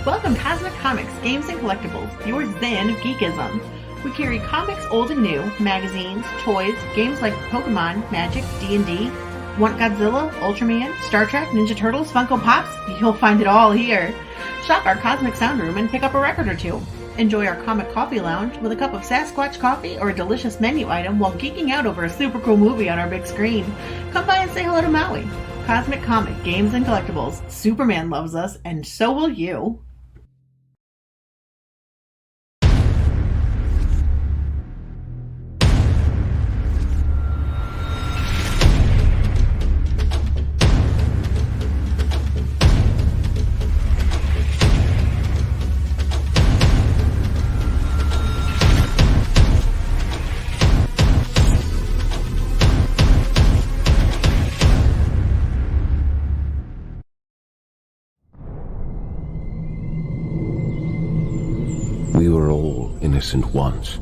Welcome Cosmic Comics, Games and Collectibles, your zen of geekism. We carry comics old and new, magazines, toys, games like Pokemon, Magic, D&D. Want Godzilla, Ultraman, Star Trek, Ninja Turtles, Funko Pops? You'll find it all here. Shop our Cosmic Sound Room and pick up a record or two. Enjoy our Comic Coffee Lounge with a cup of Sasquatch coffee or a delicious menu item while geeking out over a super cool movie on our big screen. Come by and say hello to Maui. Cosmic Comic, Games and Collectibles. Superman loves us, and so will you. We were all innocent once.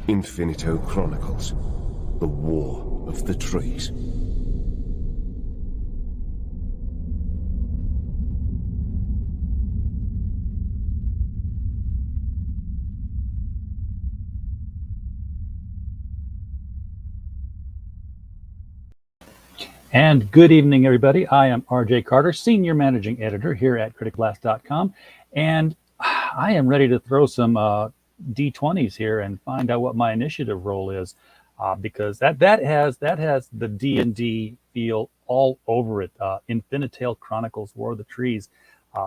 Infinitale Chronicles, the War of the Trees. And good evening, everybody. I am RJ Carter, Senior Managing Editor here at criticblast.com, and I am ready to throw some D20s here and find out what my initiative role is, because that has the D&D feel all over it. Infinitale Chronicles, War of the Trees.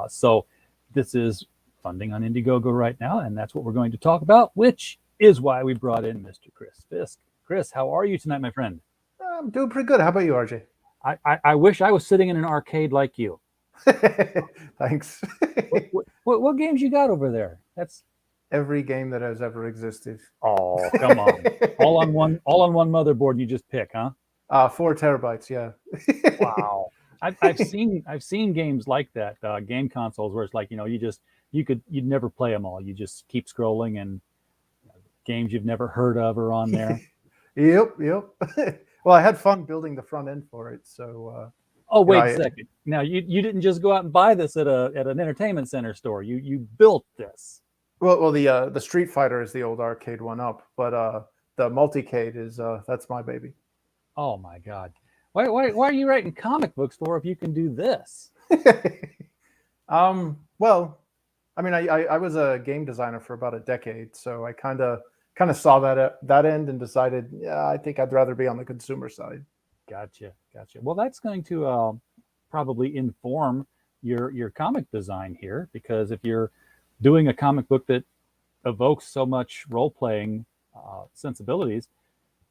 So this is funding on Indiegogo right now, and that's what we're going to talk about, which is why we brought in Mr. Chris Fisk. Chris, how are you tonight, my friend? I'm doing pretty good. How about you, RJ? I wish I was sitting in an arcade like you. Thanks. What games you got over there? That's every game that has ever existed. Oh, come on! all on one motherboard. You just pick, huh? 4 terabytes. Yeah. Wow. I've seen games like that, game consoles where it's like, you'd never play them all. You just keep scrolling, and games you've never heard of are on there. Yep. Well, I had fun building the front end for it. So. Oh, wait a second. Now you didn't just go out and buy this at an entertainment center store. You built this. Well, the Street Fighter is the old arcade one up, but the Multicade is that's my baby. Oh my God! Why are you writing comic books for if you can do this? Well, I mean, I was a game designer for about a decade, so I kind of saw that end and decided, yeah, I think I'd rather be on the consumer side. Gotcha. Well, that's going to probably inform your comic design here, because if you're doing a comic book that evokes so much role-playing sensibilities,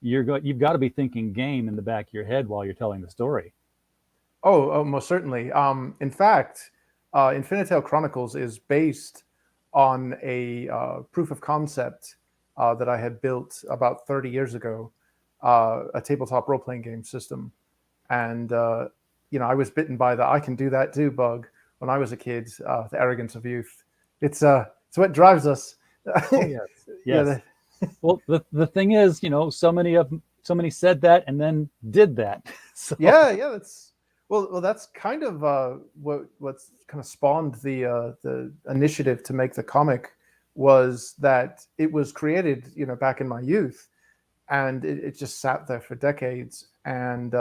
you've got to be thinking game in the back of your head while you're telling the story. Oh, most certainly. In fact, Infinitale Chronicles is based on a proof of concept that I had built about 30 years ago, a tabletop role-playing game system. And, I was bitten by the I can do that too bug when I was a kid, the arrogance of youth. It's what drives us. Oh yes, Yeah, yes. Well, the thing is, so many said that and then did that. So yeah. That's kind of what's kind of spawned the initiative to make the comic, was that it was created, back in my youth, and it just sat there for decades. And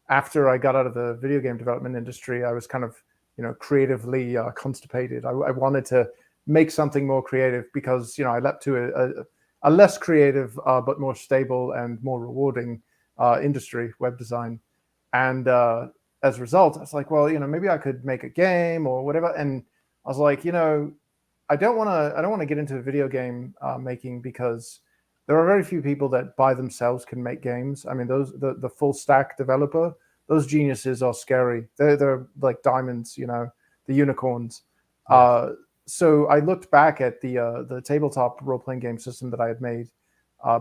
after I got out of the video game development industry, I was kind of, creatively constipated. I wanted to make something more creative, because, I leapt to a less creative but more stable and more rewarding industry, web design. And as a result, I was like, well, maybe I could make a game or whatever. And I was like, I don't want to get into video game making, because there are very few people that by themselves can make games. I mean, the full stack developer, those geniuses are scary. They're like diamonds, the unicorns. yes. So I looked back at the tabletop role playing game system that I had made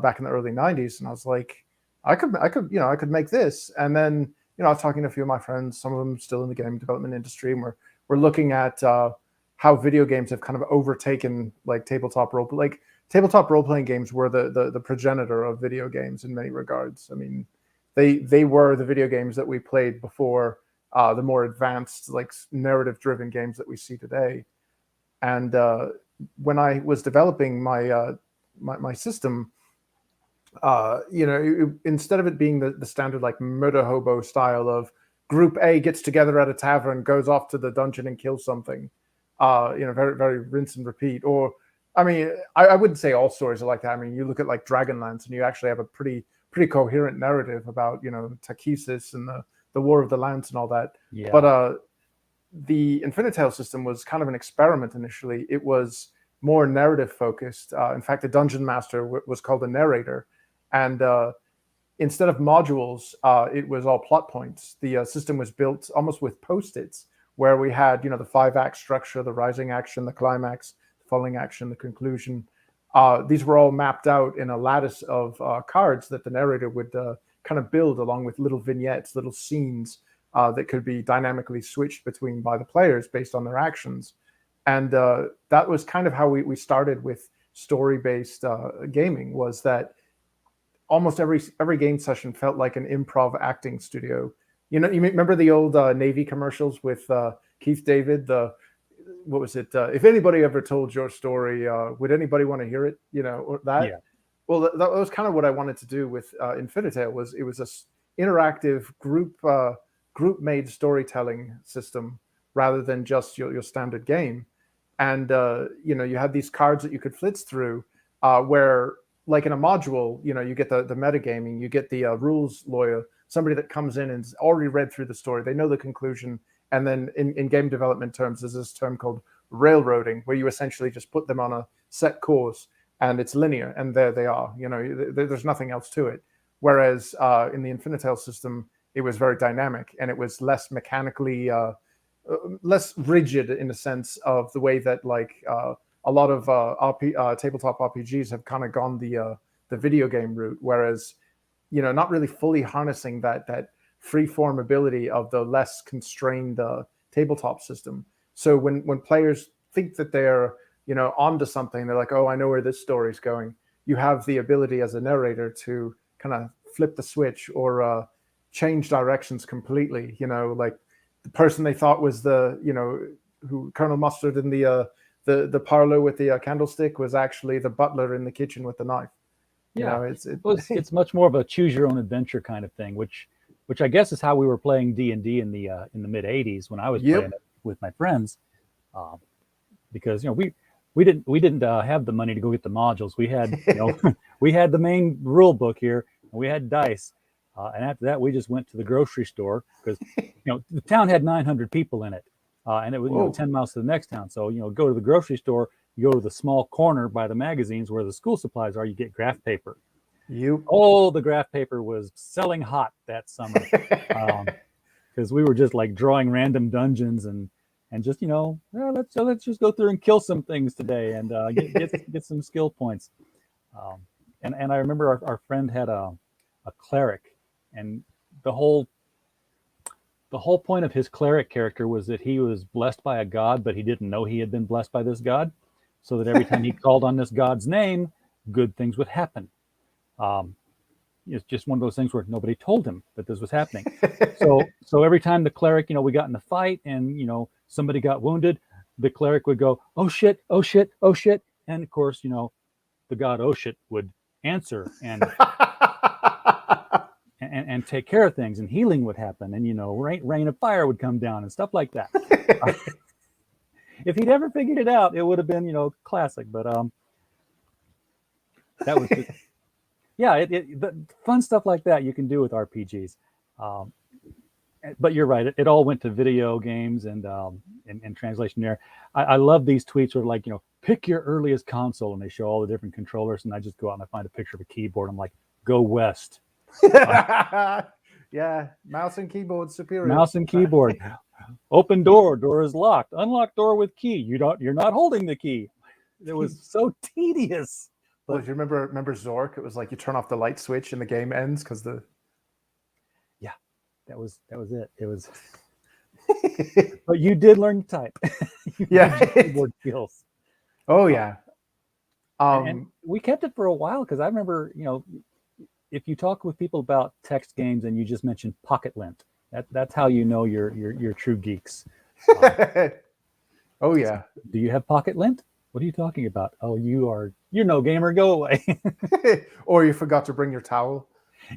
back in the early '90s, and I was like, I could make this. And then I was talking to a few of my friends, some of them still in the game development industry, and we're looking at how video games have kind of overtaken like tabletop role playing games were the progenitor of video games in many regards. I mean, they were the video games that we played before the more advanced, like narrative driven games that we see today. And when I was developing my system, instead of it being the standard like murder hobo style of group A gets together at a tavern, goes off to the dungeon and kills something, very, very rinse and repeat. Or, I mean, I wouldn't say all stories are like that. I mean, you look at like Dragonlance, and you actually have a pretty coherent narrative about, Tachesis and the War of the Lance and all that. Yeah. But the Infinitale system was kind of an experiment initially. It was more narrative focused. In fact, the dungeon master was called a narrator, and instead of modules, it was all plot points. The system was built almost with post-its, where we had, the 5-act structure, the rising action, the climax, the falling action, the conclusion. These were all mapped out in a lattice of cards that the narrator would kind of build along with little vignettes, little scenes that could be dynamically switched between by the players based on their actions. And that was kind of how we started with story-based gaming, was that almost every game session felt like an improv acting studio. You remember the old Navy commercials with Keith David? What was it? If anybody ever told your story, would anybody want to hear it? Or that. Yeah. Well, that was kind of what I wanted to do with Infinitale. It was a interactive group made storytelling system rather than just your standard game. And you had these cards that you could flitz through, where, like in a module, you get the metagaming, you get the rules lawyer, somebody that comes in and's already read through the story, they know the conclusion. And then in game development terms, there's this term called railroading, where you essentially just put them on a set course and it's linear, and there they are. There's nothing else to it. Whereas in the Infinitale system, it was very dynamic, and it was less mechanically, less rigid in the sense of the way that a lot of tabletop RPGs have kind of gone the video game route. Whereas, not really fully harnessing that free-form ability of the less constrained tabletop system. So when players think that they're onto something, they're like, oh, I know where this story's going. You have the ability as a narrator to kind of flip the switch or change directions completely. Like the person they thought was who Colonel Mustard in the parlor with the candlestick was actually the butler in the kitchen with the knife. Yeah, it's much more of a choose your own adventure kind of thing, which I guess is how we were playing D&D in the mid '80s when I was playing it with my friends, because we didn't have the money to go get the modules. We had we had the main rule book here, and we had dice, and after that we just went to the grocery store, because the town had 900 people in it, and it was 10 miles to the next town. So go to the grocery store. You go to the small corner by the magazines where the school supplies are, you get graph paper. The graph paper was selling hot that summer, because we were just like drawing random dungeons and just let's just go through and kill some things today and get some skill points. And I remember our friend had a cleric, and the whole the whole point of his cleric character was that he was blessed by a god, but he didn't know he had been blessed by this god. So that every time he called on this god's name, good things would happen. It's just one of those things where nobody told him that this was happening. So every time the cleric, we got in a fight and, somebody got wounded, the cleric would go, oh shit, oh shit, oh shit. And of course, the god oh shit would answer and and take care of things, and healing would happen, and rain of fire would come down and stuff like that. If he'd ever figured it out, it would have been classic. But that was just, yeah, the fun stuff like that you can do with RPGs. But you're right, it all went to video games and translation there. I love these tweets where like, pick your earliest console, and they show all the different controllers, and I just go out and I find a picture of a keyboard. I'm like, go west. Yeah, mouse and keyboard superior. Mouse and keyboard. Open door is locked. Unlock door with key. You're not holding the key. It was so tedious. Well, do you remember Zork? It was like you turn off the light switch and the game ends because the. Yeah, that was it. It was. But you did learn to type. Yeah, keyboard skills. Oh yeah. And we kept it for a while because I remember, if you talk with people about text games and you just mention Pocket Lint, that's how you're true geeks. Oh yeah. Do you have Pocket Lint? What are you talking about? Oh, you're no gamer. Go away. Or you forgot to bring your towel.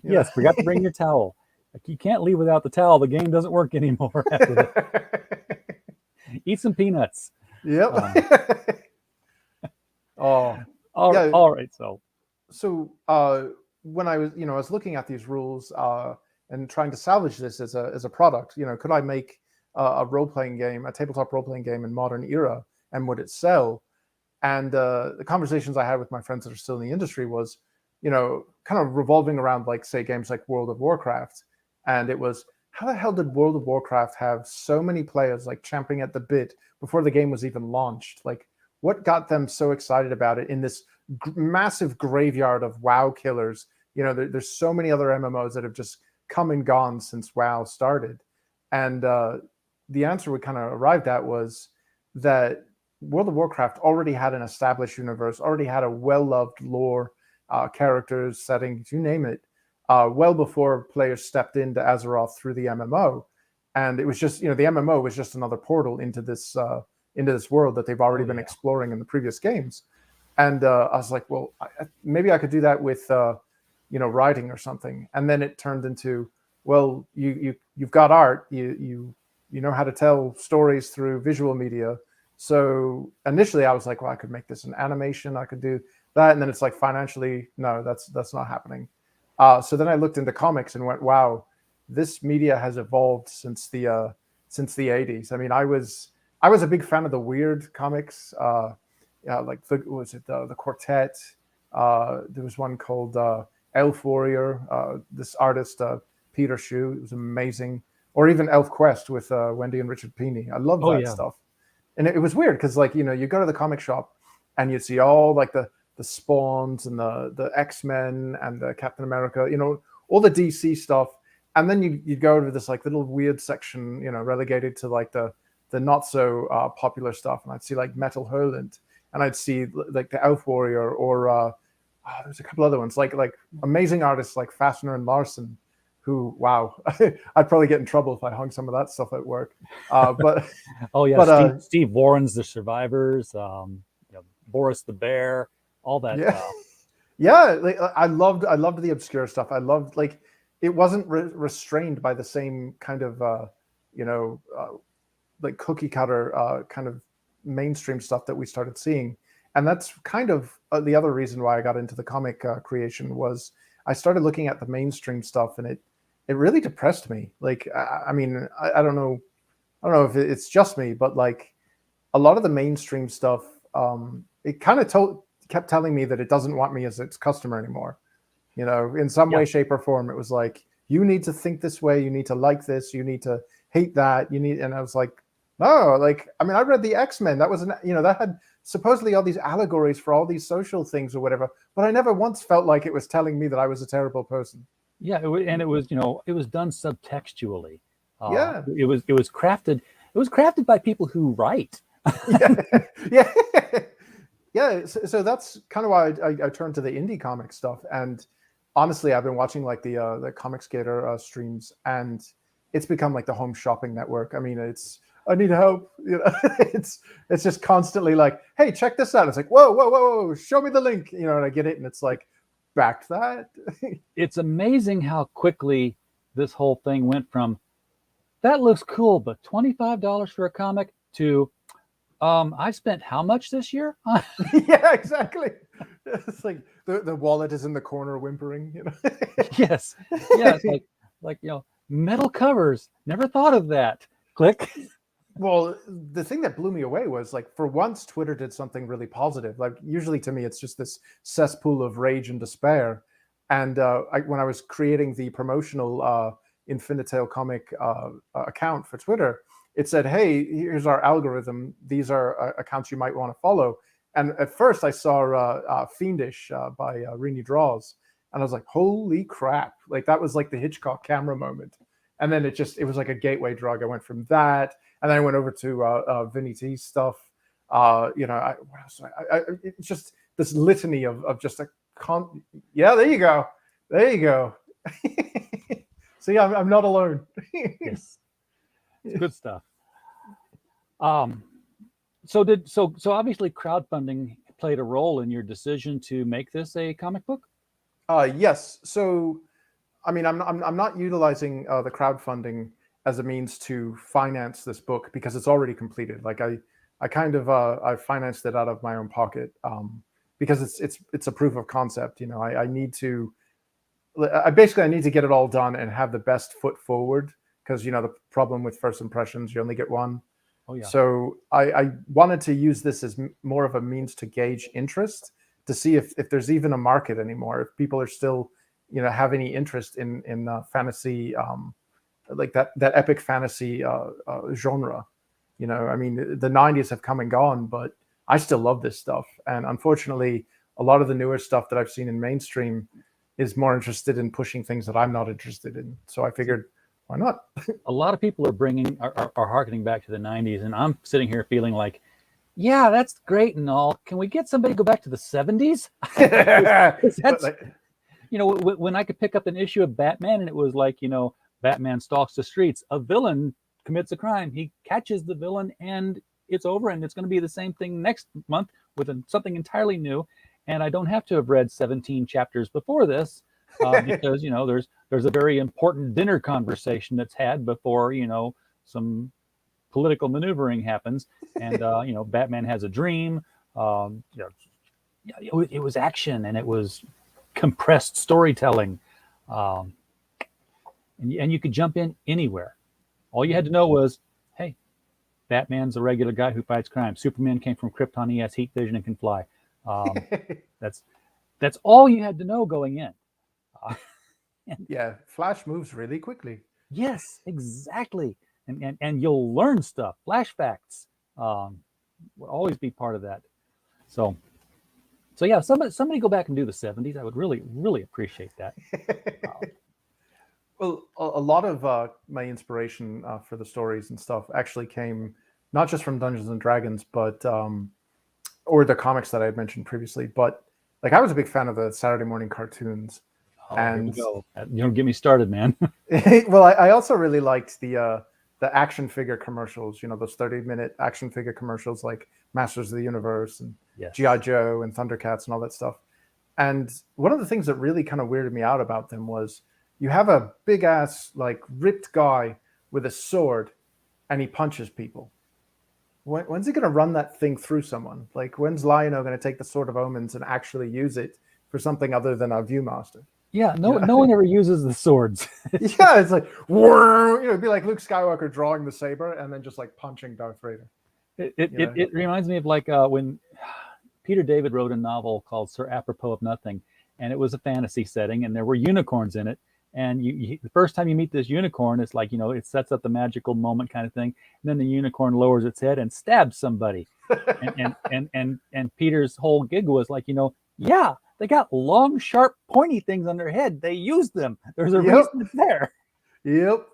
Yes, forgot to bring your towel. Like, you can't leave without the towel. The game doesn't work anymore after that. Eat some peanuts. Yep. All right. So when I was looking at these rules and trying to salvage this as a product, could I make a role-playing game, a tabletop role-playing game in modern era, and would it sell? And the conversations I had with my friends that are still in the industry was, kind of revolving around, like, say, games like World of Warcraft. And it was, how the hell did World of Warcraft have so many players like champing at the bit before the game was even launched? Like, what got them so excited about it in this massive graveyard of WoW killers? There's so many other MMOs that have just come and gone since WoW started. And the answer we kind of arrived at was that World of Warcraft already had an established universe, already had a well-loved lore, characters, settings, you name it, well before players stepped into Azeroth through the MMO. And it was just, the MMO was just another portal into this world that they've already been exploring in the previous games. And I was like, well, maybe I could do that with, writing or something. And then it turned into, well, you've got art, you know how to tell stories through visual media. So initially I was like, well, I could make this an animation, I could do that. And then it's like, financially, no, that's not happening. So then I looked into comics and went, wow, this media has evolved since the 80s. I mean, I was a big fan of the weird comics, like the Quartet. There was one called Elf Warrior. This artist Peter Shue, it was amazing. Or even Elf Quest with Wendy and Richard Pini. I love that stuff. And it was weird because, like, you go to the comic shop and you see all like the Spawns and the X-Men and the Captain America, all the DC stuff. And then you go to this like little weird section, relegated to like the not so popular stuff. And I'd see like Metal Hurlant, and I'd see like the Elf Warrior, or there's a couple other ones like amazing artists like Fassner and Larson, who, wow, I'd probably get in trouble if I hung some of that stuff at work. But oh yeah, but, Steve Warren's The Survivors, Boris the Bear, all that. Yeah, like, I loved the obscure stuff. I loved, like, it wasn't restrained by the same kind of like cookie cutter kind of mainstream stuff that we started seeing. And that's kind of the other reason why I got into the comic creation was I started looking at the mainstream stuff, and it really depressed me. Like, I mean, I don't know if it's just me, but like a lot of the mainstream stuff, it kind of kept telling me that it doesn't want me as its customer anymore. In some way, shape, or form, it was like, you need to think this way, you need to like this, you need to hate that, and I was like, no, like, I mean, I read the X-Men. That was that had supposedly all these allegories for all these social things or whatever, but I never once felt like it was telling me that I was a terrible person. Yeah, and it was, it was done subtextually. Yeah. It was crafted. It was crafted by people who write. Yeah. Yeah. Yeah. So that's kind of why I turned to the indie comic stuff. And honestly, I've been watching like the Comic Skater streams, and it's become like the home shopping network. I mean, I need help. It's just constantly like, hey, check this out. It's like, whoa, show me the link. And I get it, and it's like, back to that. It's amazing how quickly this whole thing went from that looks cool, but $25 for a comic to I spent how much this year? Yeah, exactly. It's like the wallet is in the corner whimpering. Yes. Yeah. It's like metal covers. Never thought of that. Click. Well, the thing that blew me away was like, for once, Twitter did something really positive. Like, usually to me, it's just this cesspool of rage and despair. And when I was creating the promotional Infinitale comic account for Twitter, it said, hey, here's our algorithm. These are accounts you might want to follow. And at first I saw Fiendish by Rini Draws. And I was like, holy crap. Like, that was like the Hitchcock camera moment. And then it was like a gateway drug. I went from that. And then I went over to Vinny T's stuff. What else? It's just this litany of just yeah, there you go. There you go. See, I'm not alone. Yes. It's good stuff. So obviously crowdfunding played a role in your decision to make this a comic book? Yes. So, I mean, I'm not utilizing the crowdfunding as a means to finance this book because it's already completed. Like I kind of I financed it out of my own pocket because it's a proof of concept. I need to get it all done and have the best foot forward, because the problem with first impressions, you only get one. Oh yeah. So I wanted to use this as more of a means to gauge interest, to see if there's even a market anymore, if people are still have any interest in fantasy, like that epic fantasy genre. I mean, the 90s have come and gone, but I still love this stuff. And unfortunately, a lot of the newer stuff that I've seen in mainstream is more interested in pushing things that I'm not interested in. So I figured, why not? A lot of people are harkening back to the 90s, and I'm sitting here feeling like, yeah, that's great and all. Can we get somebody to go back to the 70s? When I could pick up an issue of Batman and it was like, Batman stalks the streets, a villain commits a crime, he catches the villain, and it's over, and it's going to be the same thing next month with something entirely new. And I don't have to have read 17 chapters before this because, there's a very important dinner conversation that's had before, some political maneuvering happens. And, Batman has a dream. It was action, and it was compressed storytelling. And you could jump in anywhere. All you had to know was, hey, Batman's a regular guy who fights crime. Superman came from Krypton. He has heat vision and can fly. That's all you had to know going in. Yeah, Flash moves really quickly. Yes, exactly. And you'll learn stuff. Flashbacks will always be part of that. So yeah, somebody go back and do the 70s. I would really, really appreciate that. Well, a lot of my inspiration for the stories and stuff actually came not just from Dungeons and Dragons, but or the comics that I had mentioned previously. But like, I was a big fan of the Saturday morning cartoons. And you don't get me started, man. Well, I also really liked the action figure commercials. Those 30-minute action figure commercials like Masters of the Universe and G.I. Joe and Thundercats and all that stuff. And one of the things that really kind of weirded me out about them was, you have a big ass, like, ripped guy with a sword, and he punches people. When's he going to run that thing through someone? Like, when's Lion-O going to take the Sword of Omens and actually use it for something other than a Viewmaster? Yeah, no one ever uses the swords. Yeah, it's like, it'd be like Luke Skywalker drawing the saber and then just like punching Darth Vader. It reminds me of like when Peter David wrote a novel called Sir Apropos of Nothing, and it was a fantasy setting, and there were unicorns in it. And the first time you meet this unicorn, it's like, it sets up the magical moment kind of thing. And then the unicorn lowers its head and stabs somebody. and Peter's whole gig was like, yeah, they got long, sharp, pointy things on their head. They used them. There's a reason it's there. Yep.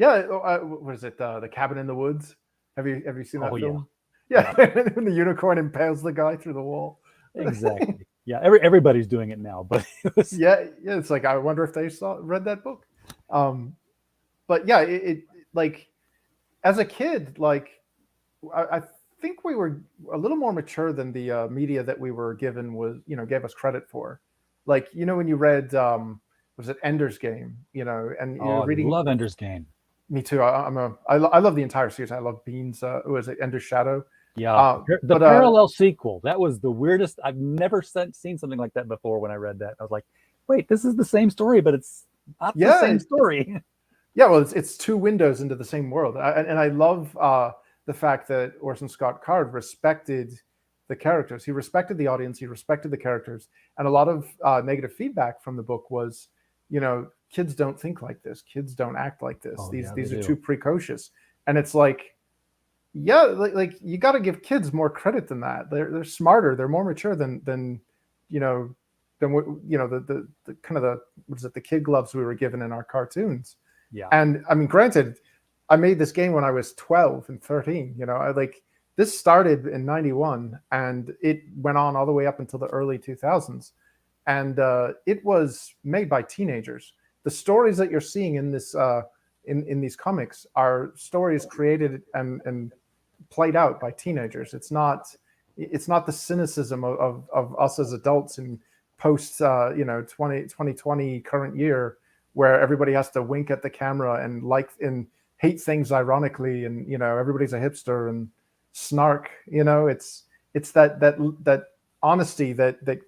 Yeah, what is it? The Cabin in the Woods. Have you seen that Oh, yeah. film? Yeah, when the unicorn impales the guy through the wall. Exactly. Yeah, everybody's doing it now, but it was Yeah. It's like I wonder if they read that book. But yeah, it like as a kid, like I think we were a little more mature than the media that we were given was, gave us credit for. Like, when you read, was it Ender's Game, and oh, I reading. love Ender's Game. Me too. I love the entire series. I love Beans. Was it Ender's Shadow? Yeah, the But parallel sequel. That was the weirdest. I've never seen something like that before. When I read that, I was like, "Wait, this is the same story, but it's not the same story." Yeah, well, it's two windows into the same world, and I love the fact that Orson Scott Card respected the characters. He respected the audience. He respected the characters, and a lot of negative feedback from the book was, kids don't think like this. Kids don't act like this. Oh, these yeah, these they are do. too precocious, and it's like, yeah, like you got to give kids more credit than that. They're smarter. They're more mature than you know than what the kind of the what is it, the kid gloves we were given in our cartoons. Yeah, And I mean, granted, I made this game when I was 12 and 13. This started in 91 and it went on all the way up until the early 2000s. And it was made by teenagers. The stories that you're seeing in this in these comics are stories created and played out by teenagers. It's not the cynicism of us as adults in post 2020 current year, where everybody has to wink at the camera and hate things ironically, and everybody's a hipster and snark. It's that honesty that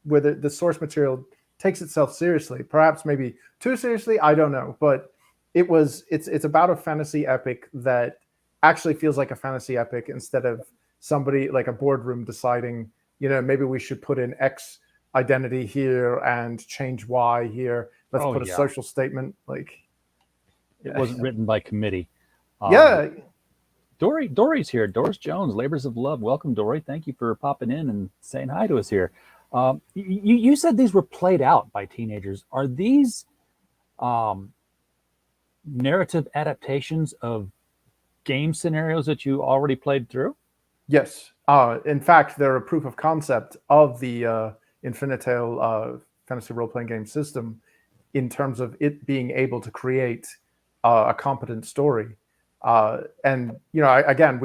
where the source material takes itself seriously, perhaps maybe too seriously, I don't know, but it's about a fantasy epic that actually feels like a fantasy epic, instead of somebody like a boardroom deciding, maybe we should put in X identity here and change Y here. Let's put a social statement. Like, it wasn't written by committee. Yeah. Dory's here. Doris Jones, Labors of Love. Welcome, Dory. Thank you for popping in and saying hi to us here. You said these were played out by teenagers. Are these narrative adaptations of game scenarios that you already played through? Yes. In fact, they're a proof of concept of the Infinitale fantasy role-playing game system, in terms of it being able to create a competent story. And again,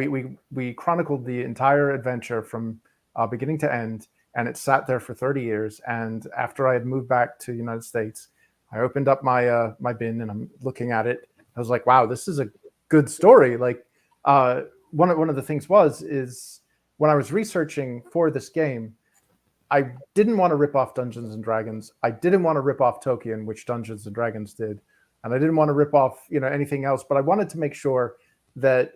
we chronicled the entire adventure from beginning to end, and it sat there for 30 years. And after I had moved back to the United States, I opened up my my bin and I'm looking at it. I was like, wow, this is a good story. Like, one of the things is when I was researching for this game, I didn't want to rip off Dungeons and Dragons. I didn't want to rip off Tolkien, which Dungeons and Dragons did, and I didn't want to rip off anything else. But I wanted to make sure that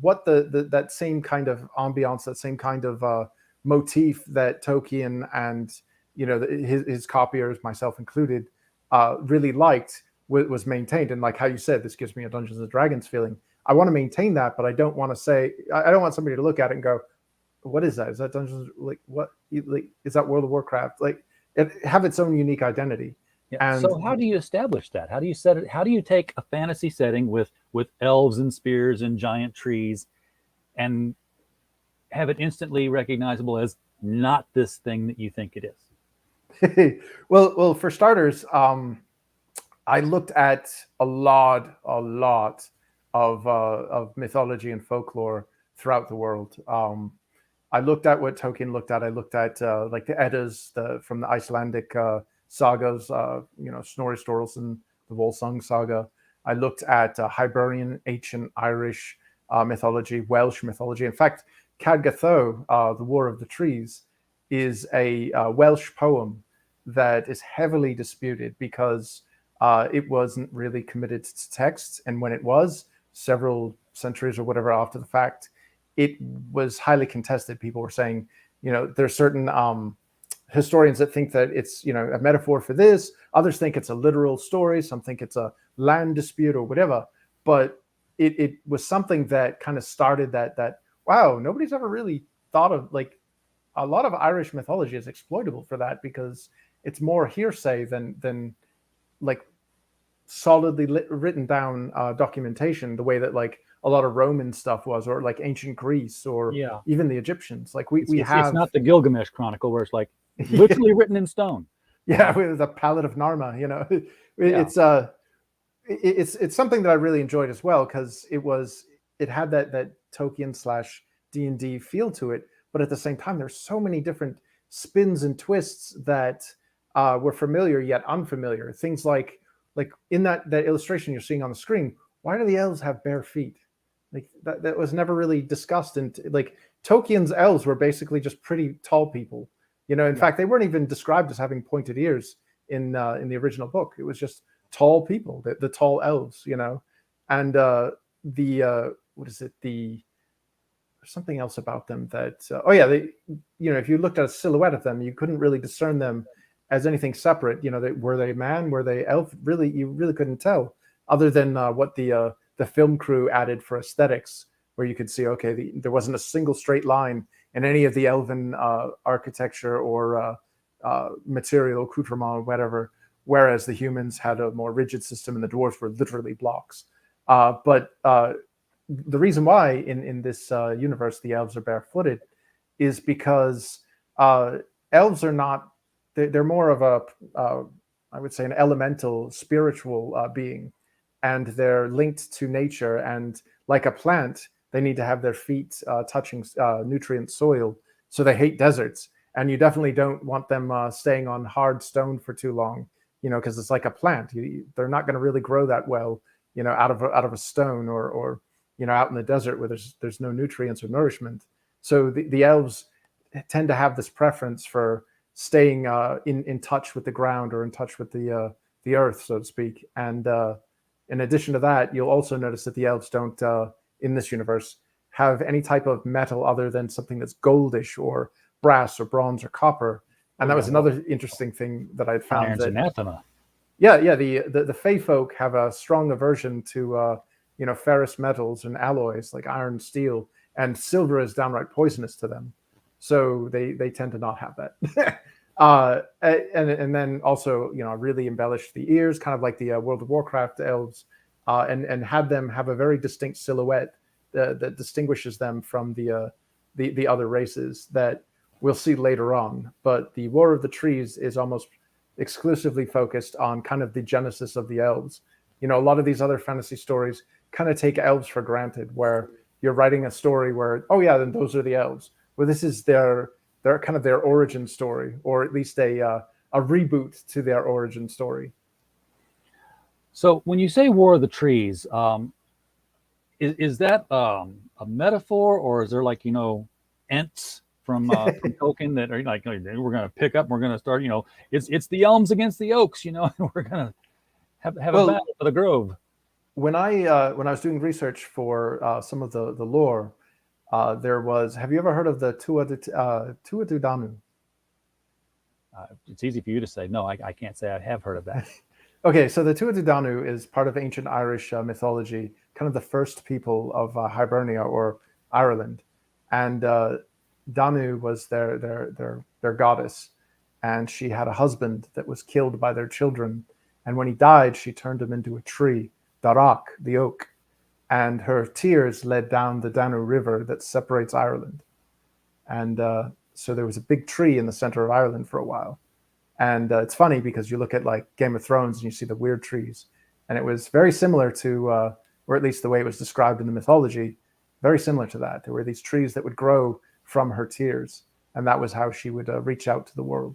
what that same kind of ambiance, that same kind of motif that Tolkien and his copiers, myself included, really liked was maintained. And like how you said, this gives me a Dungeons and Dragons feeling. I want to maintain that, but I don't want somebody to look at it and go, what is that? Is that Dungeons? Like, what? Like, is that World of Warcraft? Like, it have its own unique identity. Yeah. And so how do you establish that? How do you set it? How do you take a fantasy setting with elves and spears and giant trees and have it instantly recognizable as not this thing that you think it is? well, for starters, I looked at a lot of mythology and folklore throughout the world. I looked at what Tolkien looked at. I looked at like the Eddas from the Icelandic sagas, Snorri Sturluson, the Volsung saga. I looked at Hibernian, ancient Irish mythology, Welsh mythology. In fact, Cadgatho, the War of the Trees, is a Welsh poem that is heavily disputed because it wasn't really committed to text. And when it was, several centuries or whatever after the fact, it was highly contested. People were saying, there's certain historians that think that it's, a metaphor for this. Others think it's a literal story. Some think it's a land dispute or whatever. But it was something that kind of started that, wow, nobody's ever really thought of, like, a lot of Irish mythology is exploitable for that, because it's more hearsay than like solidly written down documentation, the way that like a lot of Roman stuff was, or like ancient Greece, or Yeah. even the Egyptians. Like we It's have not the Gilgamesh Chronicle where it's like literally written in stone. yeah, with the palette of Narma. You know, Yeah. it's something that I really enjoyed as well, because it had that Tolkien slash D&D feel to it, but at the same time there's so many different spins and twists that were familiar yet unfamiliar. Things like in that illustration you're seeing on the screen, why do the elves have bare feet? Like that was never really discussed. And like Tolkien's elves were basically just pretty tall people. You know, in fact, they weren't even described as having pointed ears in the original book. It was just tall people, the tall elves, you know. And what is it? There's something else about them that they, you know, if you looked at a silhouette of them, you couldn't really discern them as anything separate. You know, were they man, were they elf? Really, you really couldn't tell, other than what the film crew added for aesthetics, where you could see, okay, there wasn't a single straight line in any of the elven architecture or material, accoutrement, or whatever, whereas the humans had a more rigid system and the dwarves were literally blocks. But the reason why in this universe the elves are barefooted is because elves are not, they're more of I would say an elemental spiritual being, and they're linked to nature, and like a plant, they need to have their feet touching nutrient soil, so they hate deserts. And you definitely don't want them staying on hard stone for too long, you know, because it's like a plant. They're not going to really grow that well, you know, out of a stone, or you know, out in the desert where there's no nutrients or nourishment. So the elves tend to have this preference for staying in touch with the ground, or in touch with the earth, so to speak. And in addition to that, you'll also notice that the elves don't, in this universe, have any type of metal other than something that's goldish, or brass, or bronze, or copper. And that was another interesting thing that I'd found. Iron's anathema. Yeah. The Fey folk have a strong aversion to you know, ferrous metals and alloys like iron and steel, and silver is downright poisonous to them. So they tend to not have that. And then also, you know, really embellished the ears, kind of like the World of Warcraft elves, and had them have a very distinct silhouette that distinguishes them from the other races that we'll see later on. But the War of the Trees is almost exclusively focused on kind of the genesis of the elves. You know, a lot of these other fantasy stories kind of take elves for granted, where you're writing a story where, oh yeah, then those are the elves. Well, this is their kind of their origin story, or at least a reboot to their origin story. So when you say War of the Trees, is that a metaphor, or is there, like, you know, Ents from Tolkien that are like, we're going to pick up, and we're going to start, you know, it's the elms against the oaks, you know, and we're going to have a battle for the grove. When I was doing research for some of the lore, there was. Have you ever heard of the Tuatha? It's easy for you to say. No, I can't say I have heard of that. Okay, so the Tuatha is part of ancient Irish mythology, kind of the first people of Hibernia, or Ireland, and Danu was their goddess, and she had a husband that was killed by their children, and when he died, she turned him into a tree, Darach, the oak, and her tears led down the Danu River that separates Ireland. And so there was a big tree in the center of Ireland for a while. And it's funny because you look at like Game of Thrones and you see the weird trees. And it was very similar to, or at least the way it was described in the mythology, very similar to that. There were these trees that would grow from her tears. And that was how she would reach out to the world.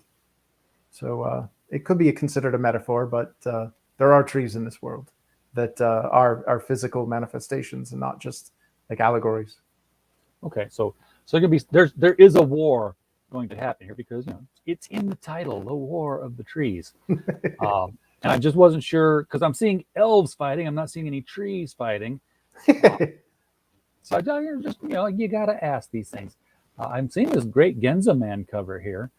So it could be considered a metaphor, but there are trees in this world that are physical manifestations and not just like allegories. Okay, so there is a war going to happen here, because, you know, it's in the title, the War of the Trees. And I just wasn't sure, because I'm seeing elves fighting, I'm not seeing any trees fighting. So I just, you know, you got to ask these things. I'm seeing this great Genza Man cover here,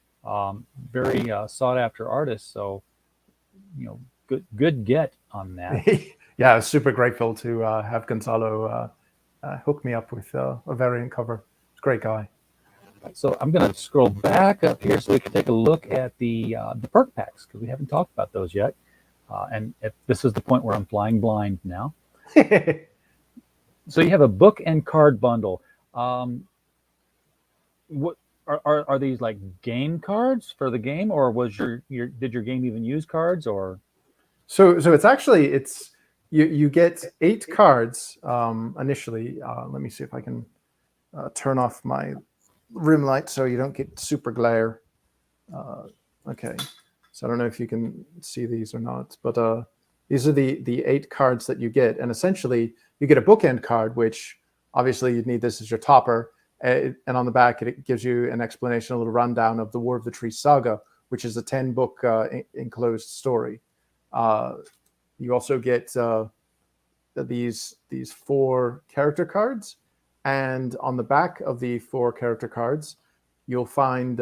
very sought after artist. So, you know, good get on that. Yeah, I was super grateful to have Gonzalo hook me up with a variant cover. He's a great guy. So I'm going to scroll back up here so we can take a look at the Perk Packs, because we haven't talked about those yet. And if this is the point where I'm flying blind now. So you have a book and card bundle. What are these like game cards for the game, or was your did your game even use cards or? So it's actually you get 8 cards initially. Let me see if I can turn off my rim light so you don't get super glare. Okay, so I don't know if you can see these or not, but these are the 8 cards that you get, and essentially you get a bookend card, which obviously you'd need this as your topper, and on the back it gives you an explanation, a little rundown of the War of the Trees Saga, which is a 10-book enclosed story. You also get these 4 character cards, and on the back of the 4 character cards, you'll find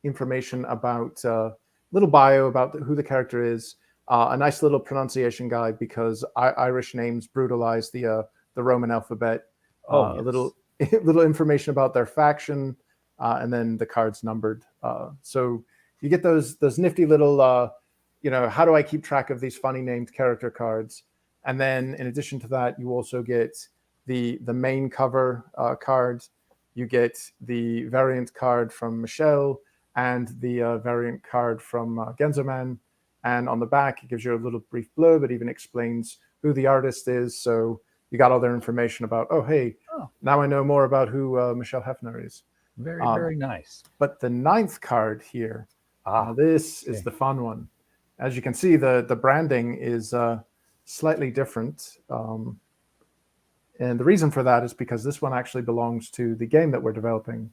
information about little bio about who the character is, a nice little pronunciation guide because Irish names brutalize the Roman alphabet. Yes. A little information about their faction, and then the cards numbered. So you get those nifty little how do I keep track of these funny named character cards? And then in addition to that, you also get the main cover card. You get the variant card from Michelle and the variant card from Genzoman. And on the back, it gives you a little brief blurb. It even explains who the artist is. So you got all their information about, now I know more about who Michelle Hefner is. Very, very nice. But the 9th card here, this is the fun one. As you can see, the branding is slightly different. And the reason for that is because this one actually belongs to the game that we're developing.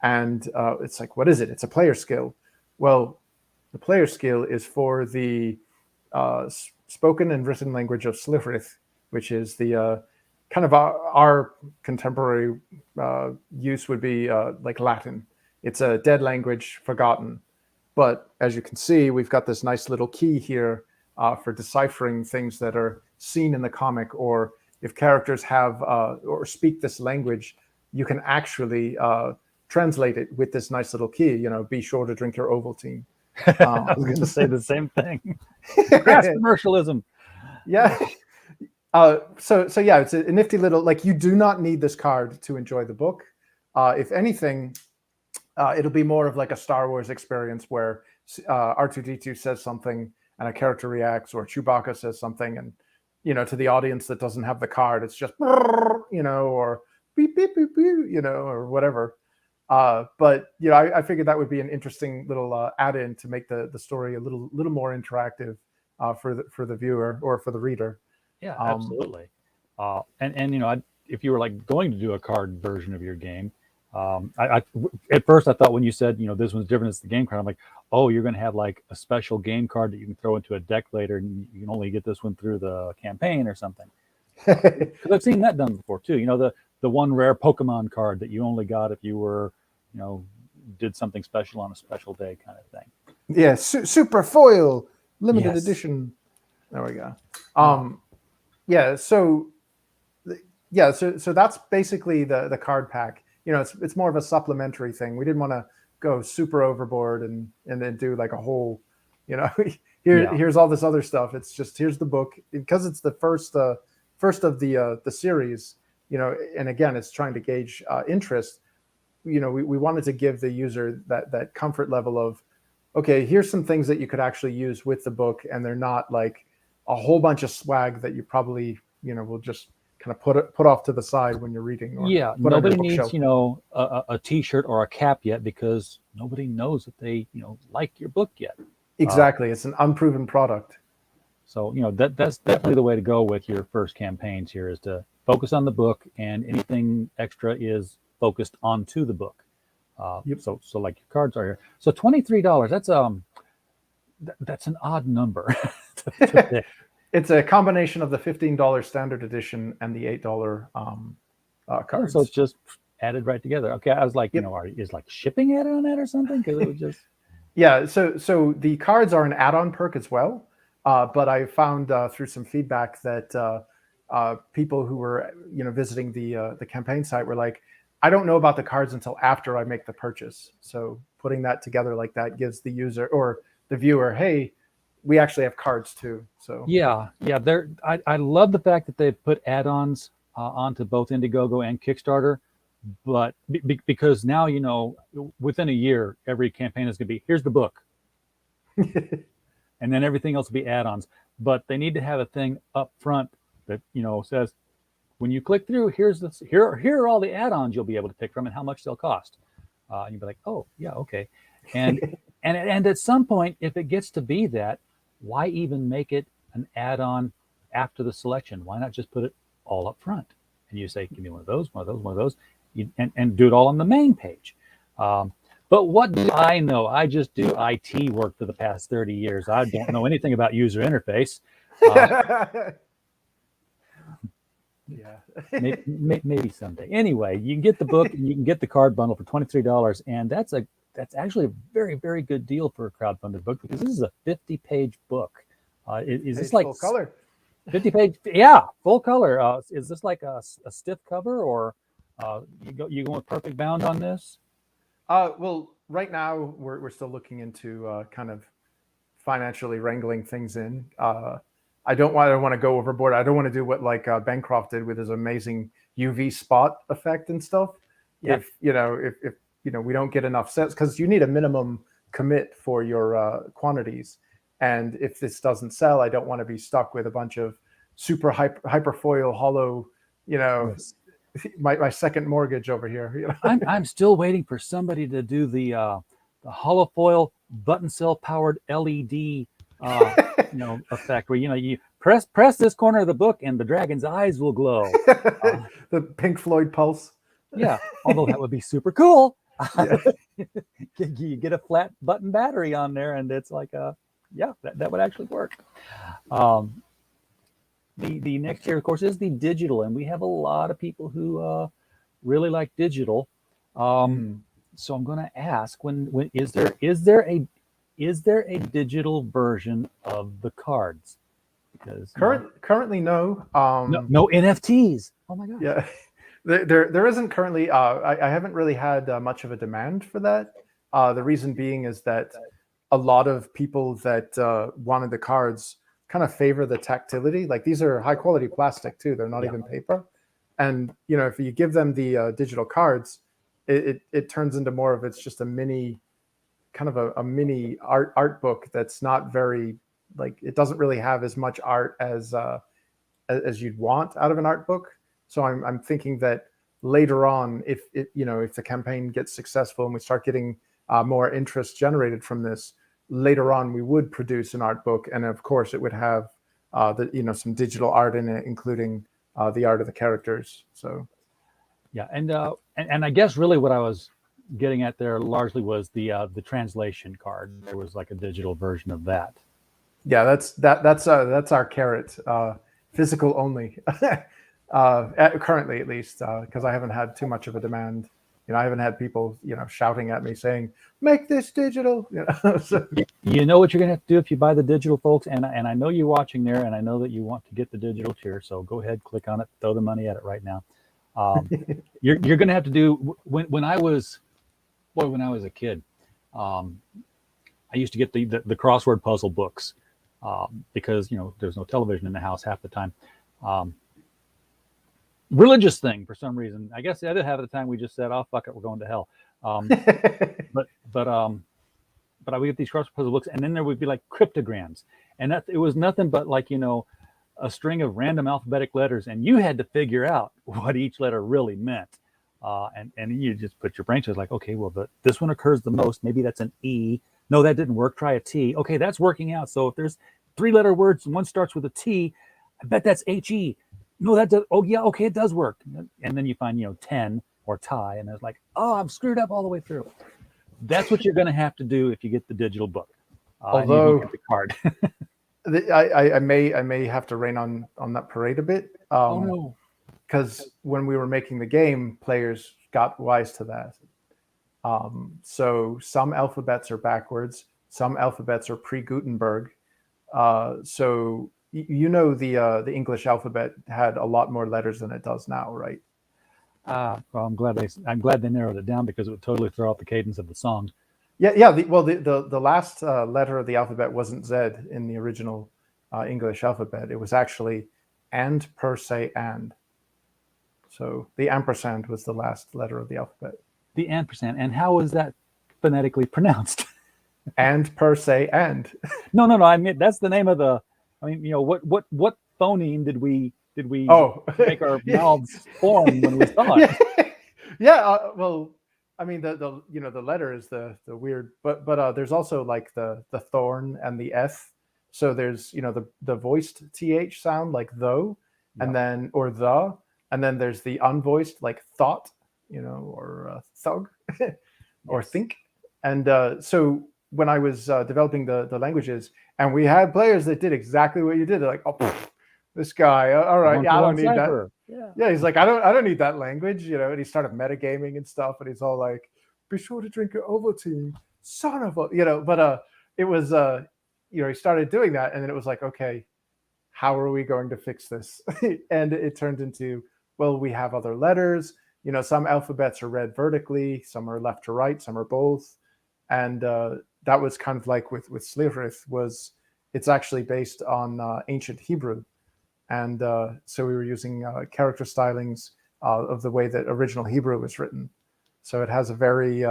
And it's like, what is it? It's a player skill. Well, the player skill is for the spoken and written language of Slitherith, which is the kind of our contemporary use would be like Latin. It's a dead language, forgotten. But as you can see, we've got this nice little key here for deciphering things that are seen in the comic, or if characters have or speak this language, you can actually translate it with this nice little key. Be sure to drink your Ovaltine. I was going to say the same thing. Crass commercialism. Yeah. So yeah, it's a nifty little, like, you do not need this card to enjoy the book. If anything, it'll be more of like a Star Wars experience where R2-D2 says something and a character reacts, or Chewbacca says something, and to the audience that doesn't have the card, it's just or beep beep beep beep, or whatever. But I figured that would be an interesting little add-in to make the story a little more interactive for the viewer or for the reader. Yeah, absolutely. And if you were like going to do a card version of your game, I at first I thought when you said this one's different, it's the game card, I'm like, oh, you're going to have like a special game card that you can throw into a deck later, and you can only get this one through the campaign or something. Because I've seen that done before too. The one rare Pokemon card that you only got if you were did something special on a special day, kind of thing. Yeah, super foil limited edition. There we go. So that's basically the card pack. It's more of a supplementary thing. We didn't want to go super overboard and then do like a whole, here's all this other stuff. It's just, here's the book, because it's the first of the series. And again, it's trying to gauge interest. We wanted to give the user that comfort level of, okay, here's some things that you could actually use with the book, and they're not like a whole bunch of swag that you probably will just kind of put off to the side when you're reading. Or nobody needs a T-shirt or a cap yet, because nobody knows that they like your book yet. Exactly, it's an unproven product. So that's definitely the way to go with your first campaigns here, is to focus on the book, and anything extra is focused onto the book. Yep. So like your cards are here. So $23. That's an odd number. It's a combination of the $15 standard edition and the $8 cards. So it's just added right together. Okay, I was like, is like shipping added on that or something? Because it was just yeah. So the cards are an add-on perk as well. But I found through some feedback that people who were visiting the campaign site were like, I don't know about the cards until after I make the purchase. So putting that together like that gives the user or the viewer, hey, we actually have cards too. So Yeah. I love the fact that they've put add-ons onto both Indiegogo and Kickstarter, but because now within a year every campaign is going to be here's the book, and then everything else will be add-ons. But they need to have a thing up front that says when you click through, here are all the add-ons you'll be able to pick from and how much they'll cost. And you'll be like, oh yeah, okay. And and at some point, if it gets to be that, why even make it an add-on after the selection? Why not just put it all up front? And you say, give me one of those, one of those, one of those, and do it all on the main page. But what do I know? I just do IT work for the past 30 years. I don't know anything about user interface. yeah. Maybe someday. Anyway, you can get the book and you can get the card bundle for $23, and that's actually a very, very good deal for a crowdfunded book because this is a 50-page book. Is this like full color? 50-page? Yeah, full color. Is this like a stiff cover, or you going with perfect bound on this? Well, right now we're still looking into kind of financially wrangling things in. I don't want to go overboard. I don't want to do what like Bancroft did with his amazing UV spot effect and stuff. Yeah. If we don't get enough sets, because you need a minimum commit for your quantities. And if this doesn't sell, I don't want to be stuck with a bunch of super hyperfoil hollow, Yes. my second mortgage over here. I'm still waiting for somebody to do the holofoil button cell powered LED effect where you press this corner of the book and the dragon's eyes will glow. The Pink Floyd pulse. Yeah, although that would be super cool. Yeah. You get a flat button battery on there, and it's like that would actually work. The next tier, of course, is the digital, and we have a lot of people who really like digital. So I'm going to ask: when is there a digital version of the cards? Because Currently, no. No NFTs. Oh my god. Yeah, there isn't currently. I haven't really had much of a demand for that. The reason being is that a lot of people that wanted the cards kind of favor the tactility. Like these are high quality plastic too. They're not even paper. And if you give them the digital cards, it turns into more of it's just a mini, kind of a mini art book that's not very like it doesn't really have as much art as you'd want out of an art book. So I'm thinking that later on, if the campaign gets successful and we start getting more interest generated from this, later on we would produce an art book, and of course it would have some digital art in it, including the art of the characters. So yeah, and I guess really what I was getting at there largely was the translation card. There was like a digital version of that. Yeah, that's our carrot, physical only, currently at least, because I haven't had too much of a demand. I haven't had people shouting at me saying, "Make this digital." So. You know what you're gonna have to do if you buy the digital, folks, and I know you're watching there, and I know that you want to get the digital tier. So go ahead, click on it, throw the money at it right now. You're gonna have to do when I was a kid. I used to get the crossword puzzle books because there's no television in the house half the time. Religious thing for some reason. I guess the other half of the time we just said, "Oh fuck it, we're going to hell." But I would get these crossword puzzle books, and then there would be like cryptograms, and it was nothing but like a string of random alphabetic letters, and you had to figure out what each letter really meant. And you just put your brain to it, like, okay, well, this one occurs the most. Maybe that's an E. No, that didn't work. Try a T. Okay, that's working out. So if there's 3-letter words and one starts with a T, I bet that's HE. No, that does. Oh yeah, okay, it does work. And then you find 10 or tie, and it's like, oh, I'm screwed up all the way through. That's what you're going to have to do if you get the digital book. Although you get the card. I may have to rain on that parade a bit. Oh no. Because when we were making the game, players got wise to that. So some alphabets are backwards, some alphabets are pre-Gutenberg. So the English alphabet had a lot more letters than it does now, right? Well, I'm glad they narrowed it down because it would totally throw off the cadence of the song. Yeah. The last letter of the alphabet wasn't Z in the original English alphabet. It was actually and per se and. So the ampersand was the last letter of the alphabet. The ampersand. And how is that phonetically pronounced? And per se and. No. I mean, that's the name of the. I mean, what phoneme did we make our mouths form when we saw it? Well, I mean the letter is the weird, but there's also like the thorn and the f. So there's the voiced th sound like though, and then or the, and then there's the unvoiced like thought, or thug, or think. And so when I was developing the languages, and we had players that did exactly what you did, they're like, oh, this guy, all right, yeah, I don't need that. Yeah, he's like, I don't need that language, and he started metagaming and stuff, and he's all like, be sure to drink your Ovaltine, son of a, but it was, he started doing that, and then it was like, okay, how are we going to fix this? And it turned into, well, we have other letters, some alphabets are read vertically, some are left to right, some are both, and that was kind of like with Slivrith, it's actually based on ancient Hebrew. And so we were using character stylings of the way that original Hebrew was written. So it has a very,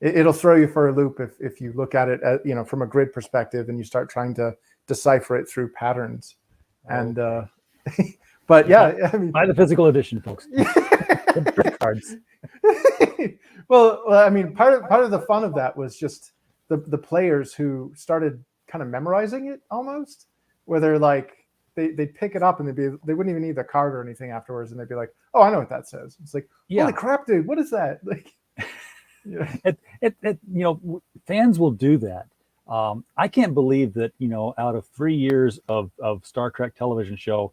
it'll throw you for a loop if you look at it, from a grid perspective and you start trying to decipher it through patterns. And, but yeah, I mean, buy the physical edition, folks. The cards. Well, I mean, part of the fun of that was just the players who started kind of memorizing it almost, where they're like, they'd pick it up and they wouldn't even need the card or anything afterwards, and they'd be like, "Oh, I know what that says." It's like, holy crap, dude, what is that? Like, fans will do that. I can't believe that out of 3 years of Star Trek television show,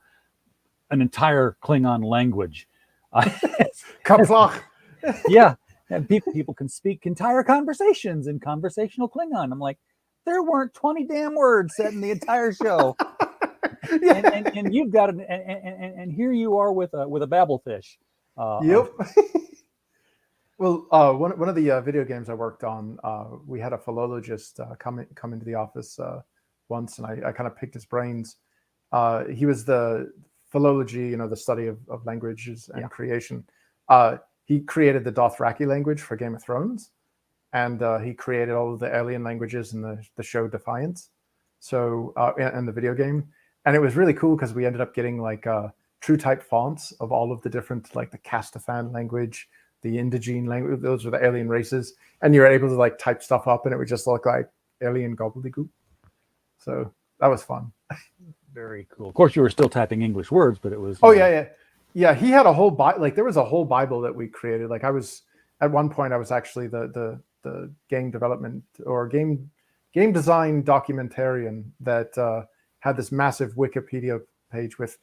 an entire Klingon language. Kaplach. Yeah, and people can speak entire conversations in conversational Klingon. I'm like, there weren't 20 damn words said in the entire show. And you've got it, and here you are with a babblefish. Yep. Well, one of the video games I worked on, we had a philologist come into the office once, and I kind of picked his brains. He was the philology, the study of languages and creation. He created the Dothraki language for Game of Thrones, and he created all of the alien languages in the show Defiance. So and the video game. And it was really cool because we ended up getting like true type fonts of all of the different, like the Castafan language, the Indigene language. Those are the alien races. And you're able to like type stuff up and it would just look like alien gobbledygook. So that was fun. Very cool. Of course, you were still typing English words, but it was. Oh, yeah. He had a whole there was a whole Bible that we created. Like at one point, I was actually the game development or game design documentarian that had this massive Wikipedia page with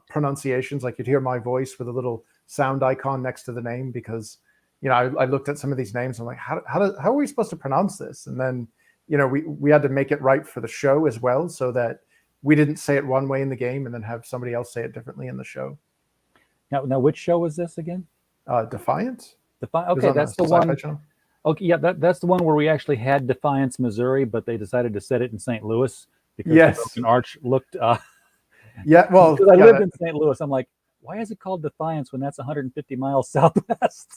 pronunciations. Like you'd hear my voice with a little sound icon next to the name because, I looked at some of these names. And I'm like, how are we supposed to pronounce this? And then, we had to make it right for the show as well, so that we didn't say it one way in the game and then have somebody else say it differently in the show. Now which show was this again? Defiance. Okay, that's the one. Okay, yeah, that's the one where we actually had Defiance, Missouri, but they decided to set it in St. Louis. Because the Broken Arch looked. Yeah, well, because I lived in St. Louis, I'm like, why is it called Defiance when that's 150 miles southwest?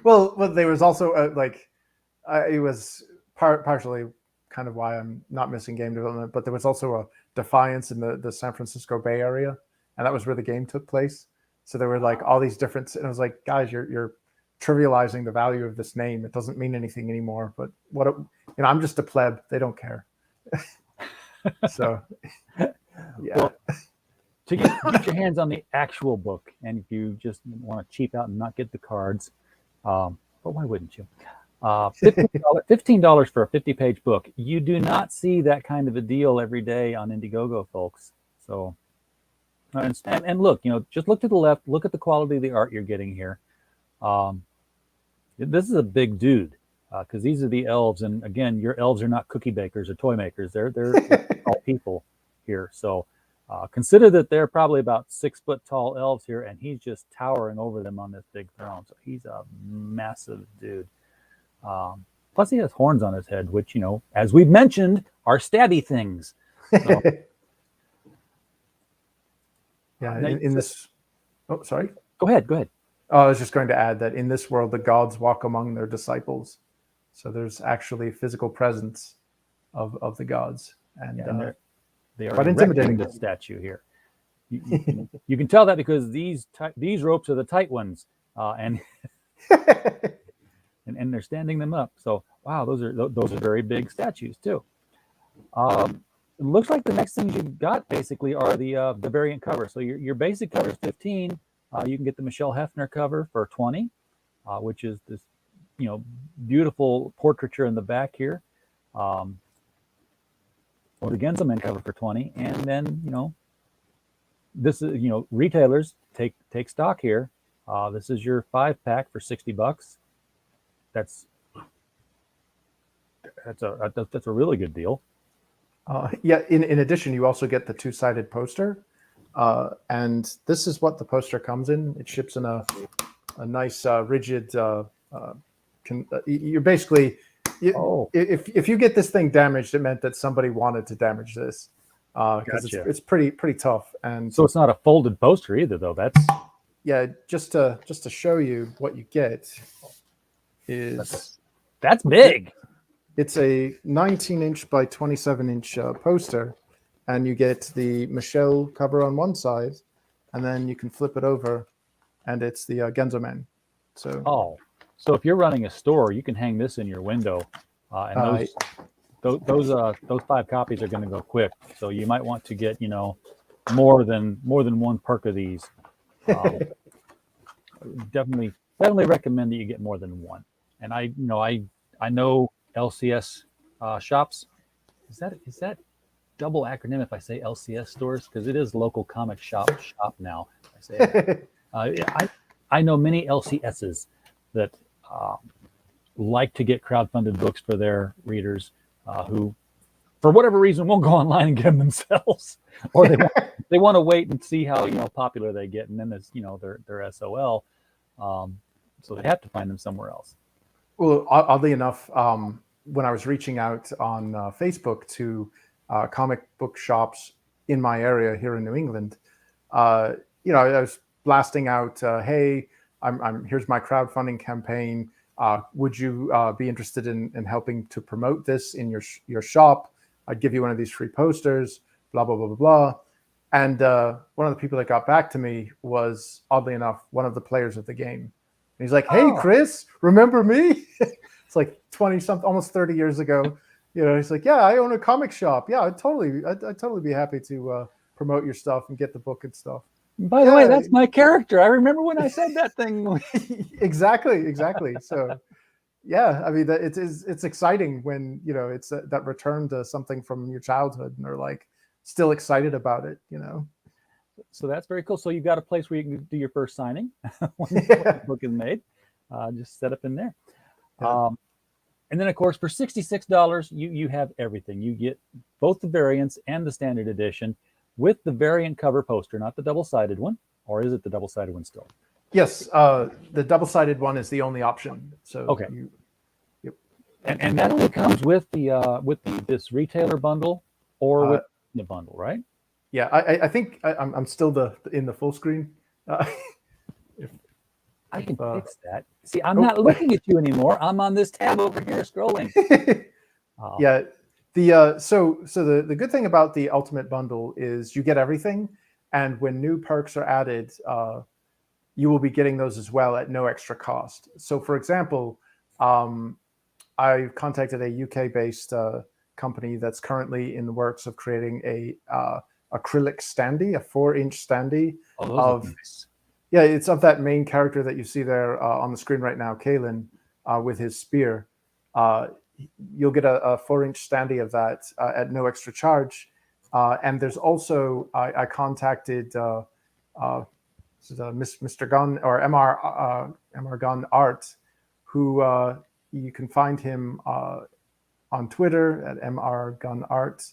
well, there was also it was partially kind of why I'm not missing game development, but there was also a Defiance in the San Francisco Bay Area, and that was where the game took place. So there were like all these different, and I was like, guys, you're trivializing the value of this name. It doesn't mean anything anymore. But I'm just a pleb. They don't care. So yeah. Well, to get your hands on the actual book, and if you just want to cheap out and not get the cards, but why wouldn't you? $15 for a 50-page book. You do not see that kind of a deal every day on Indiegogo, folks. So and look, just look to the left, look at the quality of the art you're getting here. This is a big dude. Because these are the elves, and again, your elves are not cookie bakers or toy makers. They're all people here. So consider that they're probably about 6 foot tall elves here, and he's just towering over them on this big throne. So he's a massive dude. Plus, he has horns on his head, which, as we've mentioned, are stabby things. So, Yeah, now, in this. Oh, sorry. go ahead. Oh, I was just going to add that in this world, the gods walk among their disciples. So there's actually physical presence of the gods, and they are quite intimidating. The statue here. You can tell that because these ropes are the tight ones, and and they're standing them up. So wow, those are very big statues too. It looks like the next things you've got basically are the variant cover. So your basic cover is 15. You can get the Michelle Hefner cover for 20, which is this beautiful portraiture in the back here, or the Genzelman cover for 20, and then this is retailers take stock here. This is your 5-pack for $60. That's a really good deal. Yeah. In addition, you also get the 2-sided poster, and this is what the poster comes in. It ships in a nice rigid. You're basically, if you get this thing damaged, it meant that somebody wanted to damage this, because it's pretty tough. And so it's not a folded poster either, though. That's just to show you what you get is that's big. It's a 19-inch by 27-inch poster, and you get the Michelle cover on one side, and then you can flip it over, and it's the Genzelman. So if you're running a store, you can hang this in your window, and those 5 copies are going to go quick. So you might want to get more than one perk of these. Definitely recommend that you get more than one. And I know LCS shops. Is that double acronym if I say LCS stores? Because it is local comic shop now. I say I know many LCSs that like to get crowdfunded books for their readers who, for whatever reason, won't go online and get them themselves, or they want to wait and see how popular they get, and then there's they're SOL, so they have to find them somewhere else. Well, oddly enough, when I was reaching out on Facebook to comic book shops in my area here in New England, I was blasting out, "Hey, here's my crowdfunding campaign. Would you be interested in helping to promote this in your shop? I'd give you one of these free posters, blah, blah, blah, blah, blah." And one of the people that got back to me was, oddly enough, one of the players of the game. And he's like, "Hey, Chris, remember me?" It's like 20-something, almost 30 years ago. He's like, "Yeah, I own a comic shop. Yeah, I'd totally be happy to promote your stuff and get the book and stuff." By the way, that's my character. I remember when I said that thing. Exactly. So, yeah, I mean, it's exciting when it's that return to something from your childhood, and they're like still excited about it. So that's very cool. So you've got a place where you can do your first signing when the book is made. Just set up in there. Yeah. And then, of course, for $66, you have everything. You get both the variants and the standard edition with the variant cover poster, not the double-sided one. Or is it the double-sided one still? Yes, the double-sided one is the only option. So okay. Yep. And that only comes with this retailer bundle or with the bundle, right? Yeah, I think I'm still in the full screen. I can fix that. See, I'm not looking at you anymore. I'm on this tab over here scrolling. Yeah. So the good thing about the Ultimate Bundle is you get everything, and when new perks are added, you will be getting those as well at no extra cost. So, for example, I contacted a UK-based company that's currently in the works of creating a acrylic standee, a 4-inch standee nice. Yeah, it's of that main character that you see there on the screen right now, Kalen, with his spear. You'll get a 4-inch standee of that at no extra charge. And there's also, I contacted Mr. Gunn or MR Gunn Art, who you can find him on Twitter at MR Gunn Art.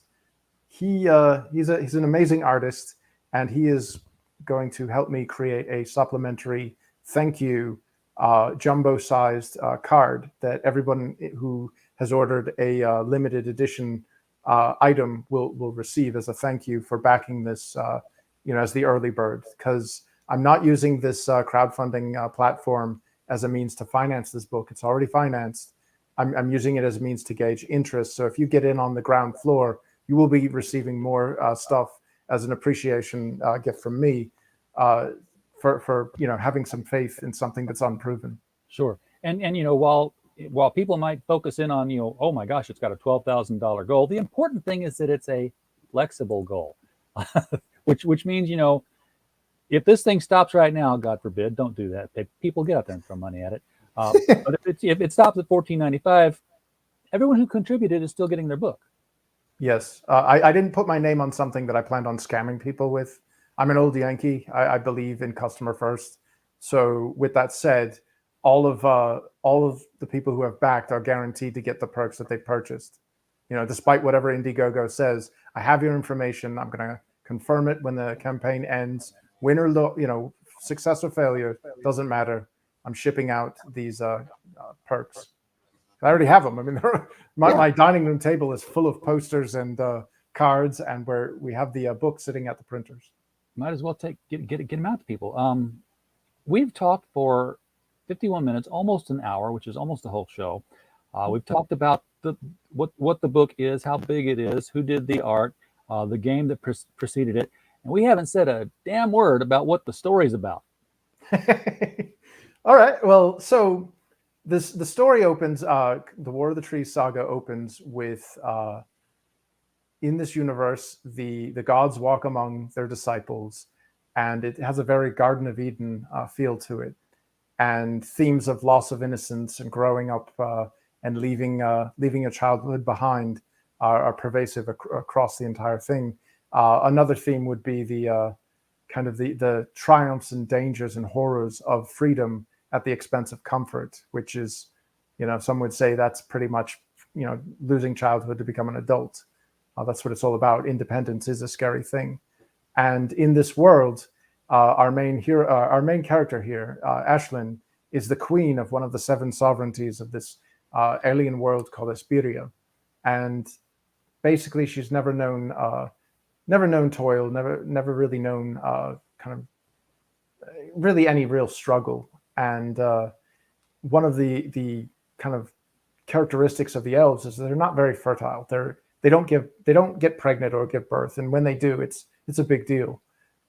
He's an amazing artist, and he is going to help me create a supplementary thank you jumbo-sized card that everyone who has ordered a limited edition item will receive as a thank you for backing this, as the early bird. Because I'm not using this crowdfunding platform as a means to finance this book. It's already financed. I'm using it as a means to gauge interest. So if you get in on the ground floor, you will be receiving more stuff as an appreciation gift from me for having some faith in something that's unproven. Sure. And while people might focus in on, oh my gosh, it's got a $12,000 goal, the important thing is that it's a flexible goal, which means, if this thing stops right now, God forbid, don't do that. People get out there and throw money at it. But if it stops at $14.95, everyone who contributed is still getting their book. Yes. I didn't put my name on something that I planned on scamming people with. I'm an old Yankee. I believe in customer first. So with that said, all of the people who have backed are guaranteed to get the perks that they purchased. Despite whatever Indiegogo says, I have your information. I'm going to confirm it when the campaign ends. Win or success or failure, doesn't matter. I'm shipping out these perks. I already have them. I mean, my dining room table is full of posters and cards, and where we have the book sitting at the printers. Might as well get them out to people. We've talked for 51 minutes, almost an hour, which is almost the whole show. We've talked about what the book is, how big it is, who did the art, the game that preceded it, and we haven't said a damn word about what the story's about. All right. Well, so the story opens. The War of the Trees saga opens with in this universe, the gods walk among their disciples, and it has a very Garden of Eden feel to it, and themes of loss of innocence and growing up and leaving your childhood behind are pervasive across the entire thing. Another theme would be the kind of the triumphs and dangers and horrors of freedom at the expense of comfort, which is, some would say that's pretty much, losing childhood to become an adult. That's what it's all about. Independence is a scary thing. And in this world, our main character here, Ashlyn, is the queen of one of the 7 sovereignties of this alien world called Esperia. And basically she's never known toil, never really known kind of really any real struggle. And one of the kind of characteristics of the elves is they're not very fertile. They don't get pregnant or give birth, and when they do, it's a big deal.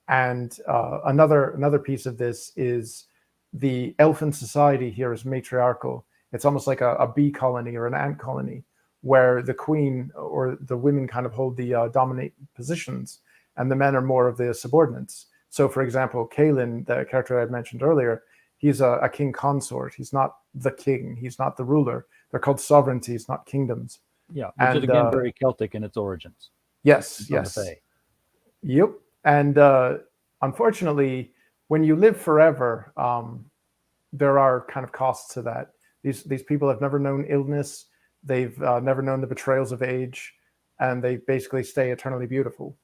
And another piece of this is the elfin society here is matriarchal. It's almost like a bee colony or an ant colony, where the queen or the women kind of hold the dominant positions, and the men are more of the subordinates. So, for example, Kaelin, the character I mentioned earlier, he's a king consort. He's not the king. He's not the ruler. They're called sovereignties, not kingdoms. Yeah, which is again very Celtic in its origins. Yes. Yep. And unfortunately, when you live forever, there are kind of costs to that. These people have never known illness. They've never known the betrayals of age, and they basically stay eternally beautiful.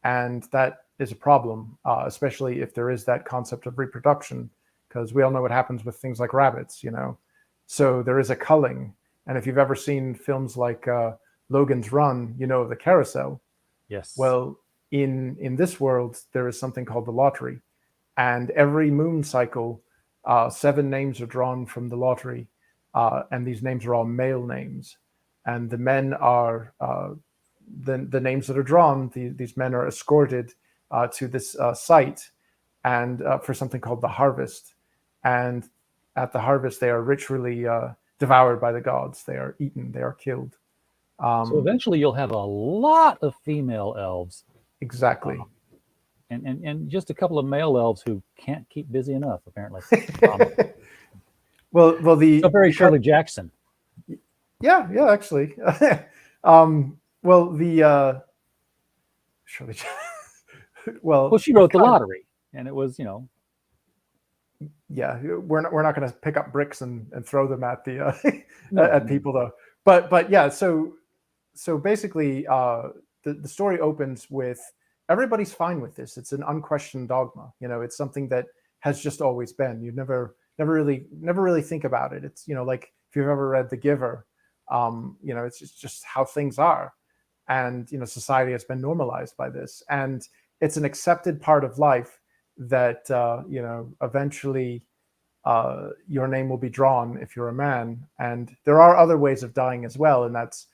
And that is a problem, especially if there is that concept of reproduction, because we all know what happens with things like rabbits, So there is a culling. And if you've ever seen films like Logan's Run, the carousel. Yes. Well, in this world, there is something called the lottery. And every moon cycle, 7 names are drawn from the lottery. And these names are all male names. And the men are, the names that are drawn, these men are escorted to this site and for something called the harvest. And at the harvest, they are ritually devoured by the gods. They are eaten. They are killed. So eventually you'll have a lot of female elves. Exactly. And just a couple of male elves who can't keep busy enough, apparently. Well, so very Shirley Jackson. Yeah, actually. Shirley Jackson. Well, she wrote the lottery, and it was, Yeah, we're not going to pick up bricks and throw them at the at people though. But yeah, so basically, the story opens with everybody's fine with this. It's an unquestioned dogma. It's something that has just always been. You never never really think about it. It's, like if you've ever read The Giver, it's just how things are. And, society has been normalized by this. And it's an accepted part of life that, eventually your name will be drawn if you're a man. And there are other ways of dying as well, and that's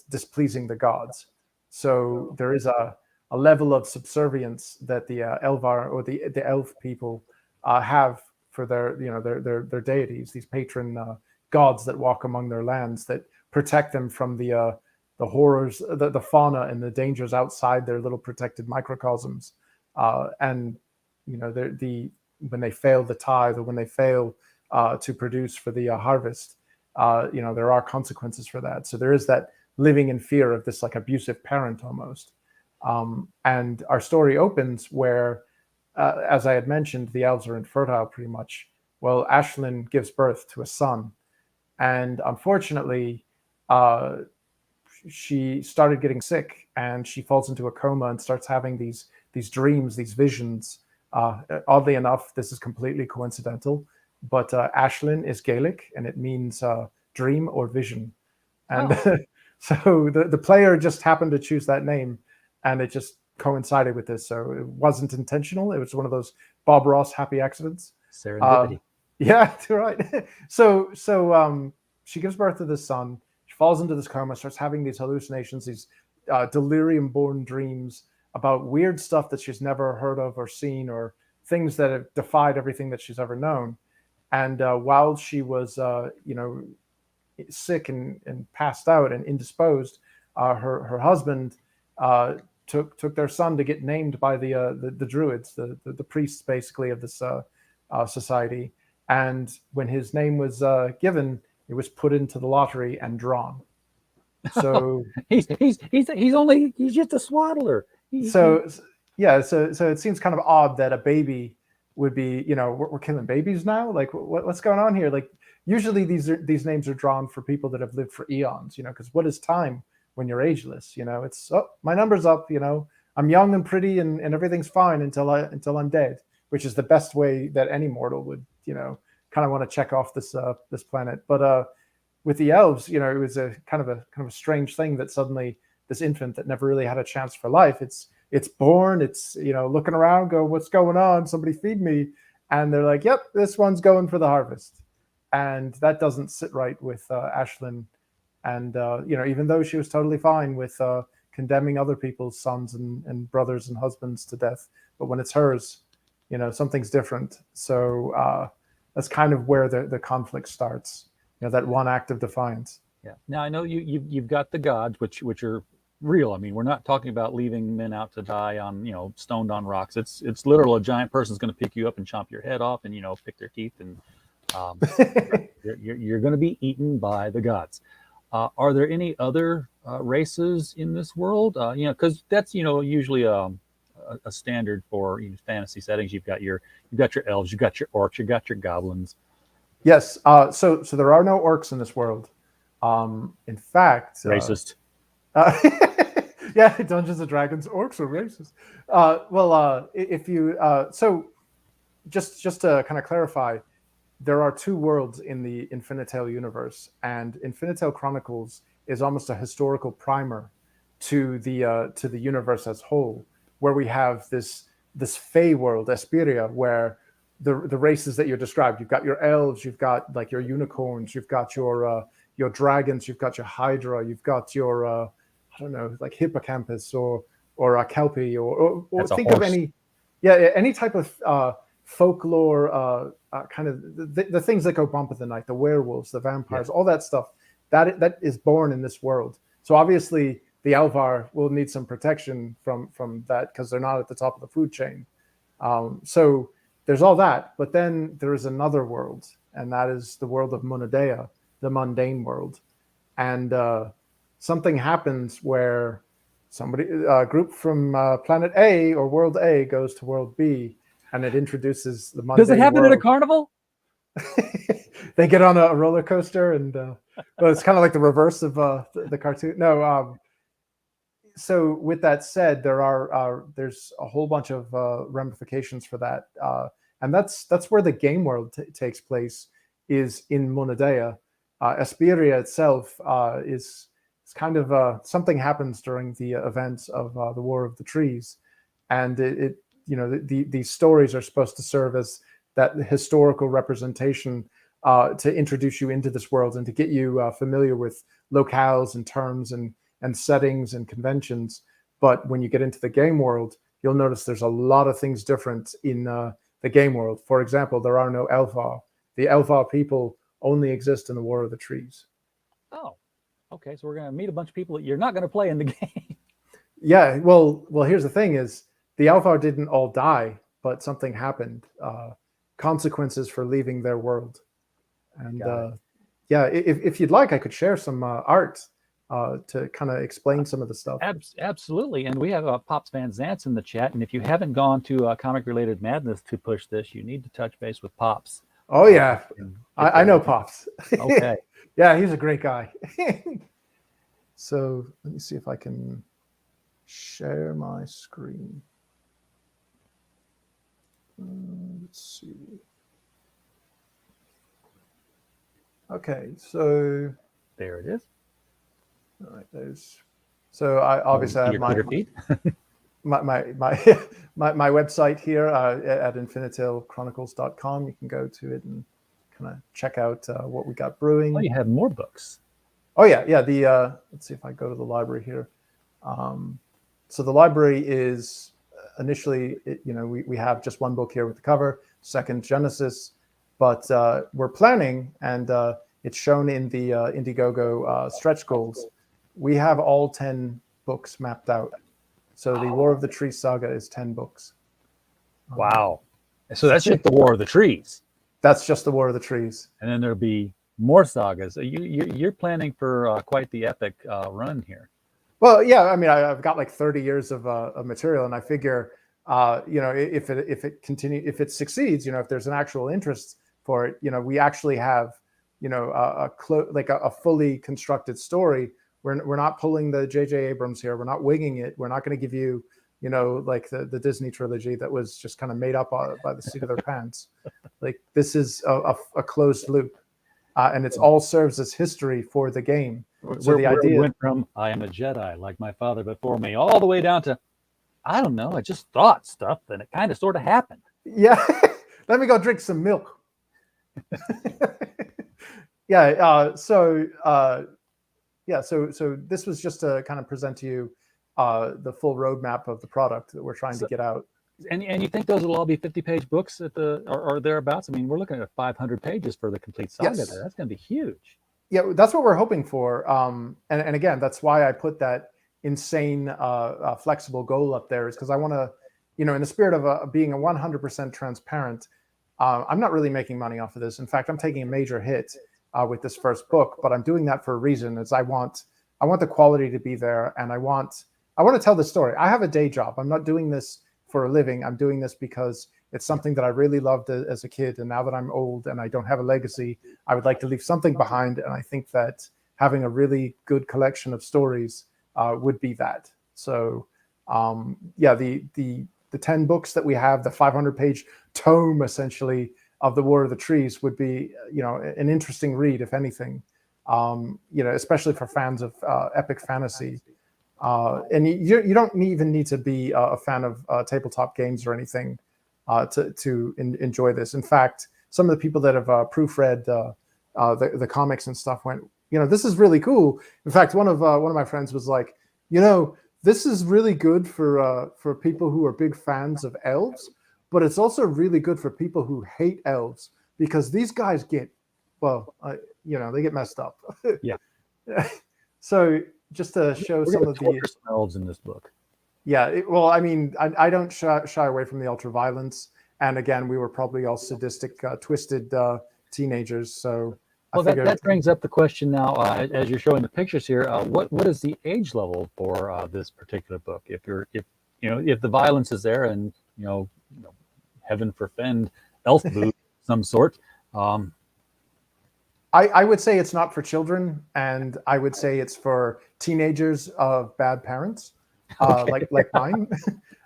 displeasing the gods. So there is a level of subservience that the Elvar, or the elf people have for their deities, these patron gods that walk among their lands, that protect them from the horrors, the fauna and the dangers outside their little protected microcosms. And when they fail the tithe, or when they fail to produce for the harvest, there are consequences for that. So there is that living in fear of this like abusive parent almost. And our story opens where, as I had mentioned, the elves are infertile pretty much. Well, Ashlyn gives birth to a son. And unfortunately, she started getting sick, and she falls into a coma and starts having these dreams, these visions. Oddly enough, this is completely coincidental, but Ashlyn is Gaelic, and it means dream or vision. And so the player just happened to choose that name, and it just coincided with this. So it wasn't intentional. It was one of those Bob Ross happy accidents. Serendipity. Yeah, right. So she gives birth to this son. She falls into this coma, starts having these hallucinations, these delirium-born dreams about weird stuff that she's never heard of or seen, or things that have defied everything that she's ever known. And while she was, sick and passed out and indisposed, her husband took their son to get named by the druids, the priests basically of this society. And when his name was given, it was put into the lottery and drawn. So he's just a swaddler. So it seems kind of odd that a baby would be, we're killing babies now. Like, what's going on here? Like, usually these names are drawn for people that have lived for eons, because what is time when you're ageless? It's, my number's up. I'm young and pretty and everything's fine until I'm dead, which is the best way that any mortal would, kind of want to check off this planet. But with the elves, it was a kind of a strange thing that suddenly this infant that never really had a chance for life, it's born, it's looking around, go, what's going on? Somebody feed me. And they're like, yep, this one's going for the harvest. And that doesn't sit right with Ashlyn. And even though she was totally fine with condemning other people's sons and brothers and husbands to death, but when it's hers, something's different. So that's kind of where the conflict starts. That one act of defiance. Yeah. Now I know you've got the gods, which are real. I mean, we're not talking about leaving men out to die on, stoned on rocks. It's literal. A giant person's going to pick you up and chomp your head off and, pick their teeth, and you're going to be eaten by the gods. Are there any other races in this world? Because that's, usually a standard for fantasy settings. You've got your elves, you've got your orcs, you've got your goblins. Yes. So there are no orcs in this world. In fact, racist. Yeah, Dungeons and Dragons orcs are racist. If you so just to kind of clarify, there are two worlds in the Infinitale universe, and Infinitale Chronicles is almost a historical primer to the universe as whole, where we have this Fey world, Esperia, where the races that you described, you've got your elves, you've got like your unicorns, you've got your dragons, you've got your hydra, you've got your I don't know, like hippocampus or a kelpie, or think of any type of folklore, kind of the things that go bump in the night, the werewolves, the vampires, all that stuff that is born in this world. So obviously the Elvar will need some protection from that, because they're not at the top of the food chain. So there's all that, but then there is another world, and that is the world of Munadea, the mundane world. And something happens where a group from planet A or world A goes to world B, and it introduces the mundane. Does it happen world. at a carnival? They get on a roller coaster, and it's kind of like the reverse of the cartoon. No. So with that said, there's a whole bunch of ramifications for that. and that's where the game world takes place, is in Monadea. Esperia itself is kind of something happens during the events of the War of the Trees, and these stories are supposed to serve as that historical representation to introduce you into this world and to get you familiar with locales and terms and settings and conventions. But when you get into the game world, you'll notice there's a lot of things different in the game world. For example, there are no Elfar. The Elfar people only exist in the War of the Trees. Oh, okay. So we're going to meet a bunch of people that you're not going to play in the game. Yeah, well, here's the thing: is the Elfar didn't all die, but something happened. Consequences for leaving their world. And yeah, if you'd like, I could share some art to kind of explain some of the stuff. Absolutely. And we have Pops Van Zant's in the chat. And if you haven't gone to Comic Related Madness to push this, you need to touch base with Pops. Oh, yeah. I know Pops. Okay. Yeah, he's a great guy. So let me see if I can share my screen. Let's see. Okay, so there it is. All right, there's. So I obviously have my feed. my website here at InfinitaleChronicles.com. You can go to it and kind of check out what we got brewing. Oh, you have more books. Oh yeah. The let's see if I go to the library here. So the library is initially, we have just one book here with the cover, second Genesis, but we're planning, and it's shown in the Indiegogo stretch goals. We have all 10 books mapped out. So the War of the Trees saga is 10 books. Wow. So that's just the War of the Trees. That's just the War of the Trees. And then there'll be more sagas. You're planning for quite the epic run here. Well, yeah. I mean, I've got like 30 years of material, and I figure, if it succeeds, if there's an actual interest for it, we actually have, a fully constructed story. We're not pulling the J.J. Abrams here. We're not winging it. We're not going to give you, like the Disney trilogy that was just kind of made up by the seat of their pants. Like, this is a closed loop, and it's all serves as history for the game. So the idea went from I am a Jedi like my father before me, all the way down to I don't know. I just thought stuff, and it kind of sort of happened. Yeah, let me go drink some milk. Yeah. So this was just to kind of present to you the full roadmap of the product that we're trying to get out. And you think those will all be 50-page books at or thereabouts? I mean, we're looking at 500 pages for the complete saga. Yes. There. That's going to be huge. Yeah, that's what we're hoping for. And again, that's why I put that insane flexible goal up there, is because I want to, in the spirit of being 100% transparent, I'm not really making money off of this. In fact, I'm taking a major hit with this first book, but I'm doing that for a reason. Is I want the quality to be there, and I want to tell the story. I have a day job. I'm not doing this for a living. I'm doing this because it's something that I really loved as a kid, and now that I'm old and I don't have a legacy, I would like to leave something behind. And I think that having a really good collection of stories would be that. So, the 10 books that we have, the 500-page tome essentially of the War of the Trees, would be, an interesting read, if anything. Especially for fans of epic fantasy. And you don't even need to be a fan of tabletop games or anything to enjoy this. In fact, some of the people that have proofread the comics and stuff went, this is really cool. In fact, one of my friends was like, this is really good for people who are big fans of elves, but it's also really good for people who hate elves, because these guys get, they get messed up. Yeah. So just to show some of the elves in this book. Yeah, I don't shy away from the ultra violence, and again, we were probably all sadistic, twisted teenagers. So, that brings up the question now. As you're showing the pictures here, what is the age level for this particular book? If the violence is there, and heaven forfend, elf boo some sort. I would say it's not for children, and I would say it's for teenagers of bad parents, okay. like mine.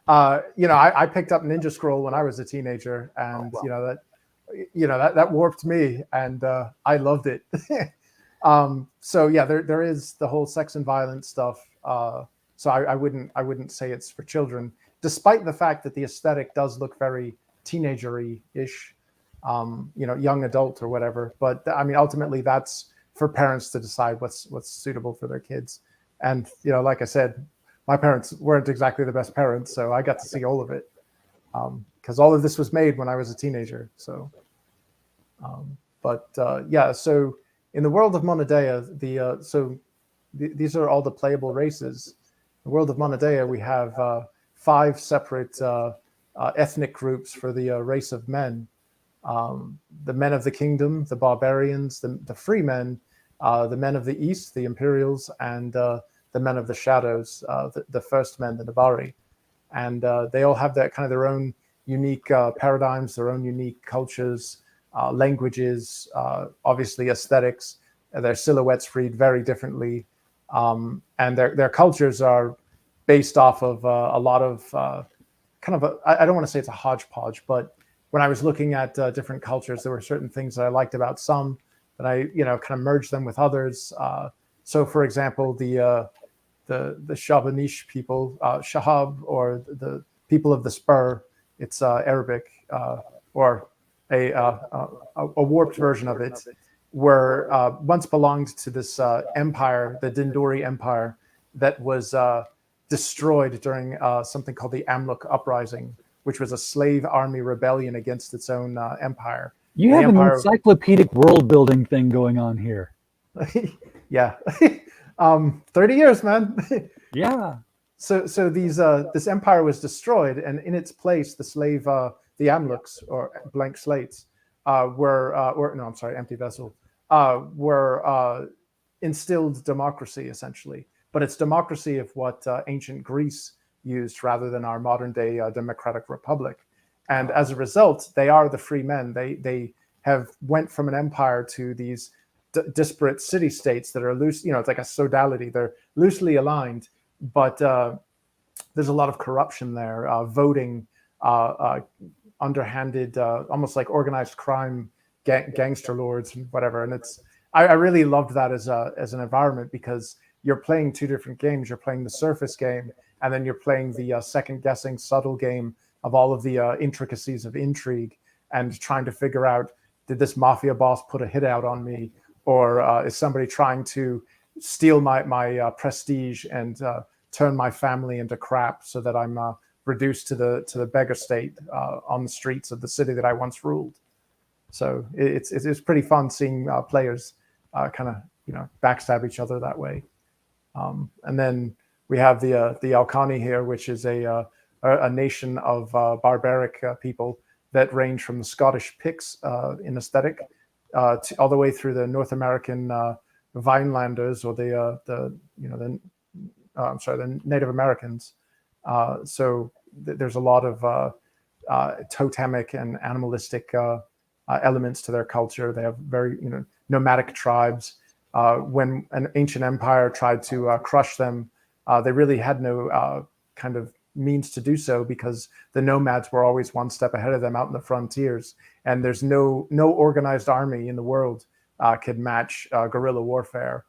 I picked up Ninja Scroll when I was a teenager, and that warped me, and I loved it. So yeah, there is the whole sex and violence stuff. So I wouldn't say it's for children, despite the fact that the aesthetic does look very teenagery-ish, young adult or whatever. But I mean, ultimately, that's for parents to decide what's suitable for their kids. And like I said, my parents weren't exactly the best parents, so I got to see all of it, because all of this was made when I was a teenager. So, yeah. So in the world of Monodea, these are all the playable races. In the world of Monodea, we have 5 separate ethnic groups for the race of men. The men of the kingdom, the barbarians, the free men, the men of the east, the Imperials, and the men of the shadows, the first men, the Nabari. And they all have their own unique paradigms, their own unique cultures, languages, obviously aesthetics. Their silhouettes read very differently. And their cultures are based off of a lot of I don't want to say it's a hodgepodge, but when I was looking at different cultures, there were certain things that I liked about some, that I kind of merged them with others. So, for example, the Shabanish people, Shahab, or the people of the Spur, it's Arabic, or a warped version of it, were once belonged to this empire, the Dindori Empire, that was destroyed during something called the Amluk Uprising, which was a slave army rebellion against its own empire. You have an encyclopedic world building thing going on here. Yeah. 30 years, man. Yeah. So this empire was destroyed, and in its place, the Amluks, or blank slates, empty vessels, were instilled democracy, essentially. But it's democracy of what ancient Greece used, rather than our modern day democratic republic. And as a result, they are the free men. They have went from an empire to these disparate city-states that are loose. It's like a sodality. They're loosely aligned, but there's a lot of corruption there, voting, underhanded, almost like organized crime, gangster lords and whatever. And I really loved that as an environment, because you're playing 2 different games. You're playing the surface game, and then you're playing the second-guessing, subtle game of all of the intricacies of intrigue, and trying to figure out, did this mafia boss put a hit out on me, or is somebody trying to steal my prestige and turn my family into crap, so that I'm reduced to the beggar state on the streets of the city that I once ruled. So it's pretty fun seeing players kind of backstab each other that way. And then we have the Alkani here, which is a nation of barbaric people that range from the Scottish Picts in aesthetic all the way through the North American Vinelanders, or the Native Americans. So there's a lot of totemic and animalistic elements to their culture. They have very nomadic tribes. When an ancient empire tried to crush them, they really had no kind of means to do so, because the nomads were always one step ahead of them out in the frontiers, and there's no organized army in the world could match guerrilla warfare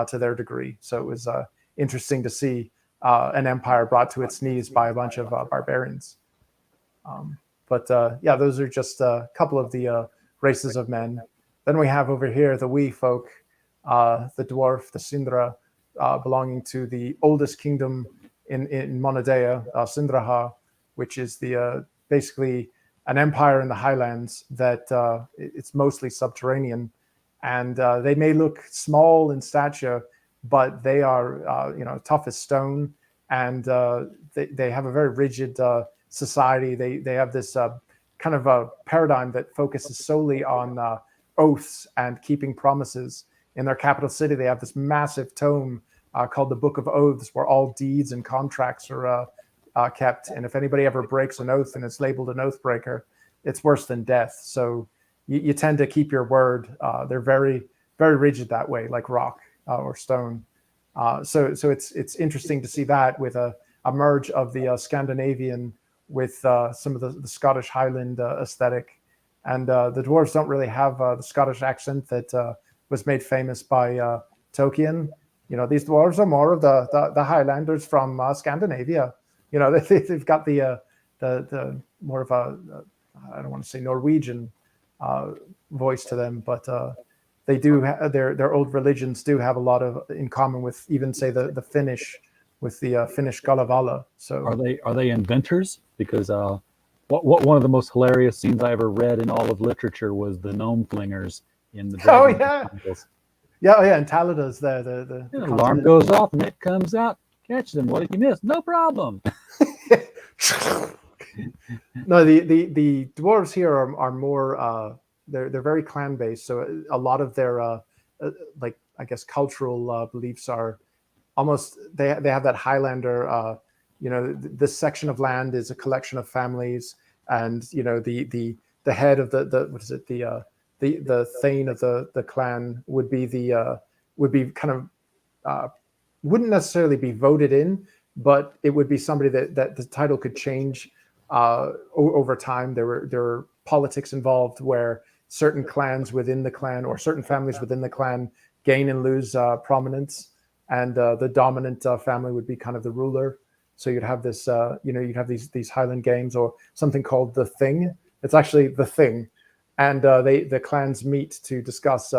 to their degree. So it was interesting to see an empire brought to its knees by a bunch of barbarians. Yeah, those are just a couple of the races of men. Then we have over here the Wee folk, the dwarf, the Sindra, belonging to the oldest kingdom in Monodea, Sindraha, which is the basically an empire in the highlands that it's mostly subterranean, and they may look small in stature, but they are tough as stone, and they have a very rigid society. They have this kind of a paradigm that focuses solely on oaths and keeping promises. In their capital city, they have this massive tome called the Book of Oaths, where all deeds and contracts are kept. And if anybody ever breaks an oath and it's labeled an oath breaker, it's worse than death. So you tend to keep your word. They're very, very rigid that way, like rock or stone. So it's interesting to see that with a a merge of the Scandinavian with some of the Scottish Highland aesthetic. And the dwarves don't really have the Scottish accent that was made famous by Tolkien. These dwarves are more of the Highlanders from Scandinavia. They've got the more of a I don't want to say Norwegian voice to them, but they do their old religions do have a lot of in common with even say the Finnish with the Finnish Kalevala. So are they inventors? Because what one of the most hilarious scenes I ever read in all of literature was the gnome flingers in the Chronicles. Yeah, and Talada's there. The alarm goes off, net comes out, catch them. What did you miss? No problem. No, the dwarves here are more they're very clan based. So a lot of their like I guess cultural beliefs are almost they have that Highlander. This section of land is a collection of families, and the head of the what is it the thane of the clan would be kind of wouldn't necessarily be voted in, but it would be somebody that the title could change over time. There were politics involved where certain clans within the clan or certain families within the clan gain and lose prominence, and the dominant family would be kind of the ruler. So you'd have this, you'd have these Highland games or something called the Thing. It's actually the Thing, and the clans meet to discuss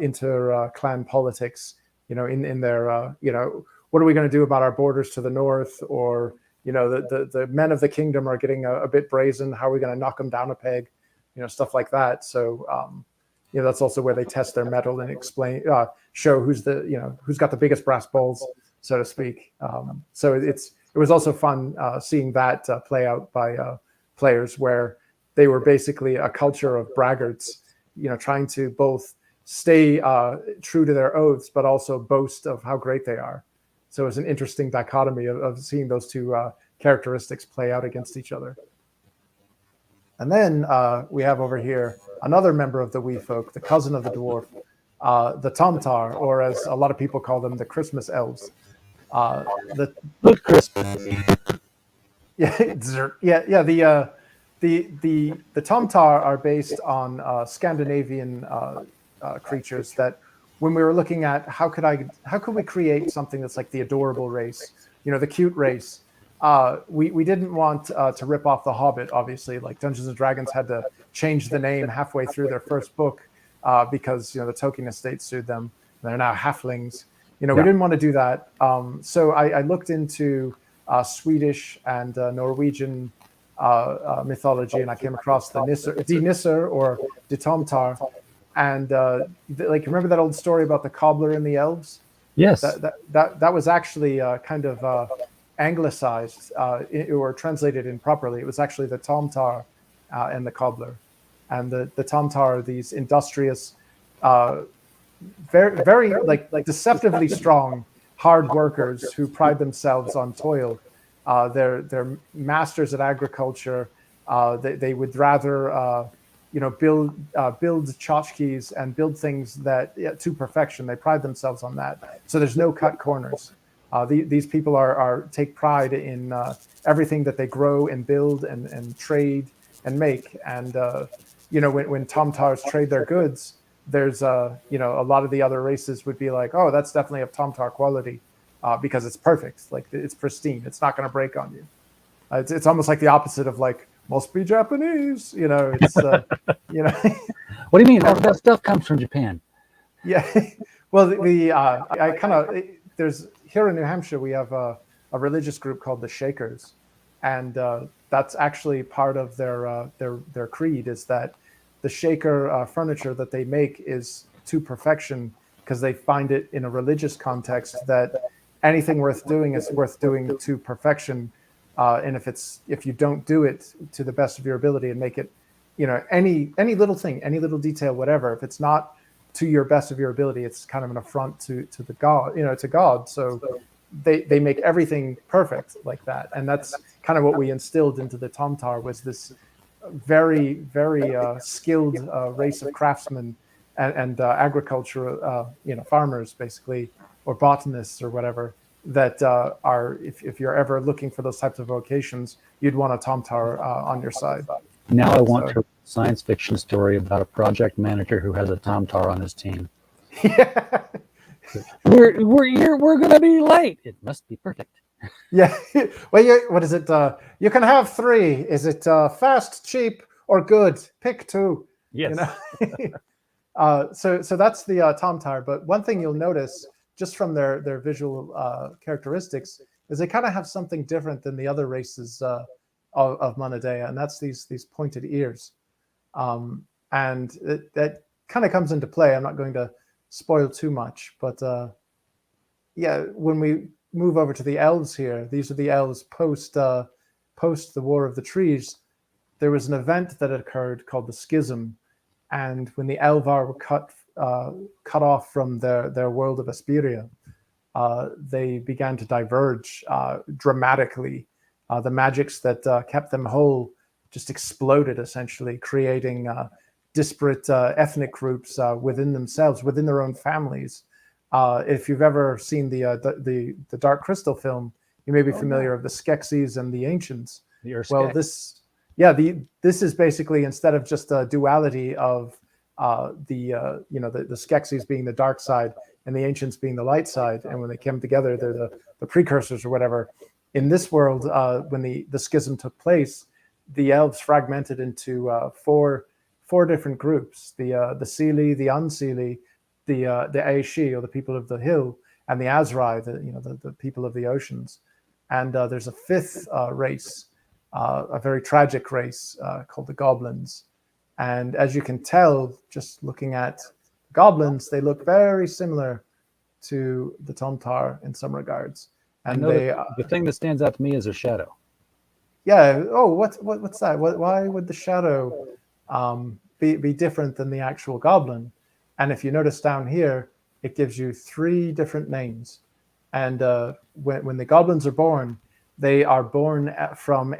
inter-clan politics. In their, what are we going to do about our borders to the north? Or the men of the kingdom are getting a bit brazen. How are we going to knock them down a peg? Stuff like that. So that's also where they test their mettle and explain, show who's got the biggest brass balls, so to speak. So it was also fun seeing that play out by players where they were basically a culture of braggarts, trying to both stay true to their oaths, but also boast of how great they are. So it's an interesting dichotomy of seeing those two characteristics play out against each other. And then we have over here another member of the Wee Folk, the cousin of the dwarf, the Tomtar, or as a lot of people call them, the Christmas Elves. The Christmas. The Tomtar are based on Scandinavian creatures that when we were looking at how could we create something that's like the adorable race, the cute race. We didn't want to rip off The Hobbit, obviously. Like Dungeons and Dragons had to change the name halfway through their first book because the Tolkien estate sued them. They're now halflings. We didn't want to do that. So I looked into Swedish and Norwegian mythology, and I came across the Nisser or the Tomtar. And remember that old story about the cobbler and the elves? Yes. That was actually kind of anglicized or translated improperly. It was actually the Tomtar and the cobbler. And the Tomtar are these industrious, very, very like deceptively strong, hard workers who pride themselves on toil. They're masters at agriculture. They would rather build tchotchkes and build things that to perfection. They pride themselves on that. So there's no cut corners. These people take pride in everything that they grow and build and trade and make. And when Tomtars trade their goods, there's a lot of the other races would be like, oh, that's definitely of Tomtar quality because it's perfect, like it's pristine, it's not going to break on you. It's almost like the opposite of like must be Japanese. It's What do you mean? That stuff comes from Japan. Yeah. Well, I kind of there's here in New Hampshire we have a religious group called the Shakers, and that's actually part of their creed is that the Shaker furniture that they make is to perfection because they find it in a religious context that anything worth doing is worth doing to perfection. And if you don't do it to the best of your ability and make it, any little thing, any little detail, whatever, if it's not to your best of your ability, it's kind of an affront to the God, to God. So they make everything perfect like that. And that's kind of what we instilled into the Tomtar was this very, very skilled race of craftsmen and agriculture, farmers basically, or botanists or whatever. that are, if you're ever looking for those types of vocations, you'd want a Tomtar on your side. Now I want to write a science fiction story about a project manager who has a Tomtar on his team. Yeah. We're gonna be late. It must be perfect. Yeah. Well, what is it? You can have 3. Is it fast, cheap, or good? Pick 2. Yes. You know? So that's the Tomtar. But one thing you'll notice just from their visual characteristics is they kind of have something different than the other races of Monadea, and that's these pointed ears. And that kind of comes into play. I'm not going to spoil too much, but yeah, when we move over to the elves here, these are the elves post the War of the Trees. There was an event that occurred called the Schism, and when the Elvar were cut off from their world of Asperia, they began to diverge dramatically. The magics that kept them whole just exploded, essentially, creating disparate ethnic groups within themselves, within their own families. If you've ever seen the Dark Crystal film, you may be familiar with the Skeksis and the Ancients. Well, this is basically, instead of just a duality of the Skeksis being the dark side and the Ancients being the light side, and when they came together, they're the precursors or whatever. In this world, when the schism took place, the elves fragmented into four different groups: the Seelie, the Unseelie, the Aishi, or the people of the hill, and the Azrai, the people of the oceans. And there's a 5th race, a very tragic race called the Goblins. And as you can tell, just looking at goblins, they look very similar to the Tomtar in some regards. And the thing that stands out to me is their shadow. Yeah. Oh, what's that? Why would the shadow be different than the actual goblin? And if you notice down here, it gives you 3 different names. And when the goblins are born, they are born from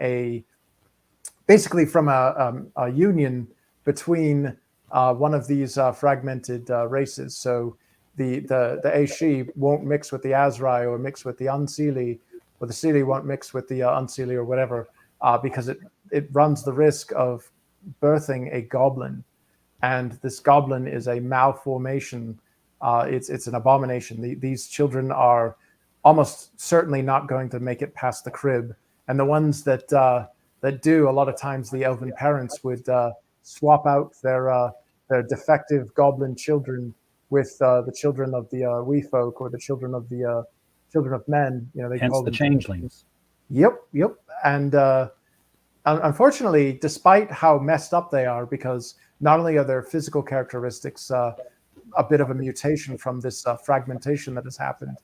basically from a union between one of these fragmented races. So the Aishi won't mix with the Azrai or mix with the Unseelie, or the Seelie won't mix with the Unseelie or whatever, because it runs the risk of birthing a goblin. And this goblin is a malformation. It's an abomination. These children are almost certainly not going to make it past the crib. And the ones that do, a lot of times the elven parents would swap out their defective goblin children with the children of the wee folk, or the children of men. They hence call the them changelings. Yep. And unfortunately, despite how messed up they are, because not only are their physical characteristics a bit of a mutation from this fragmentation that has happened,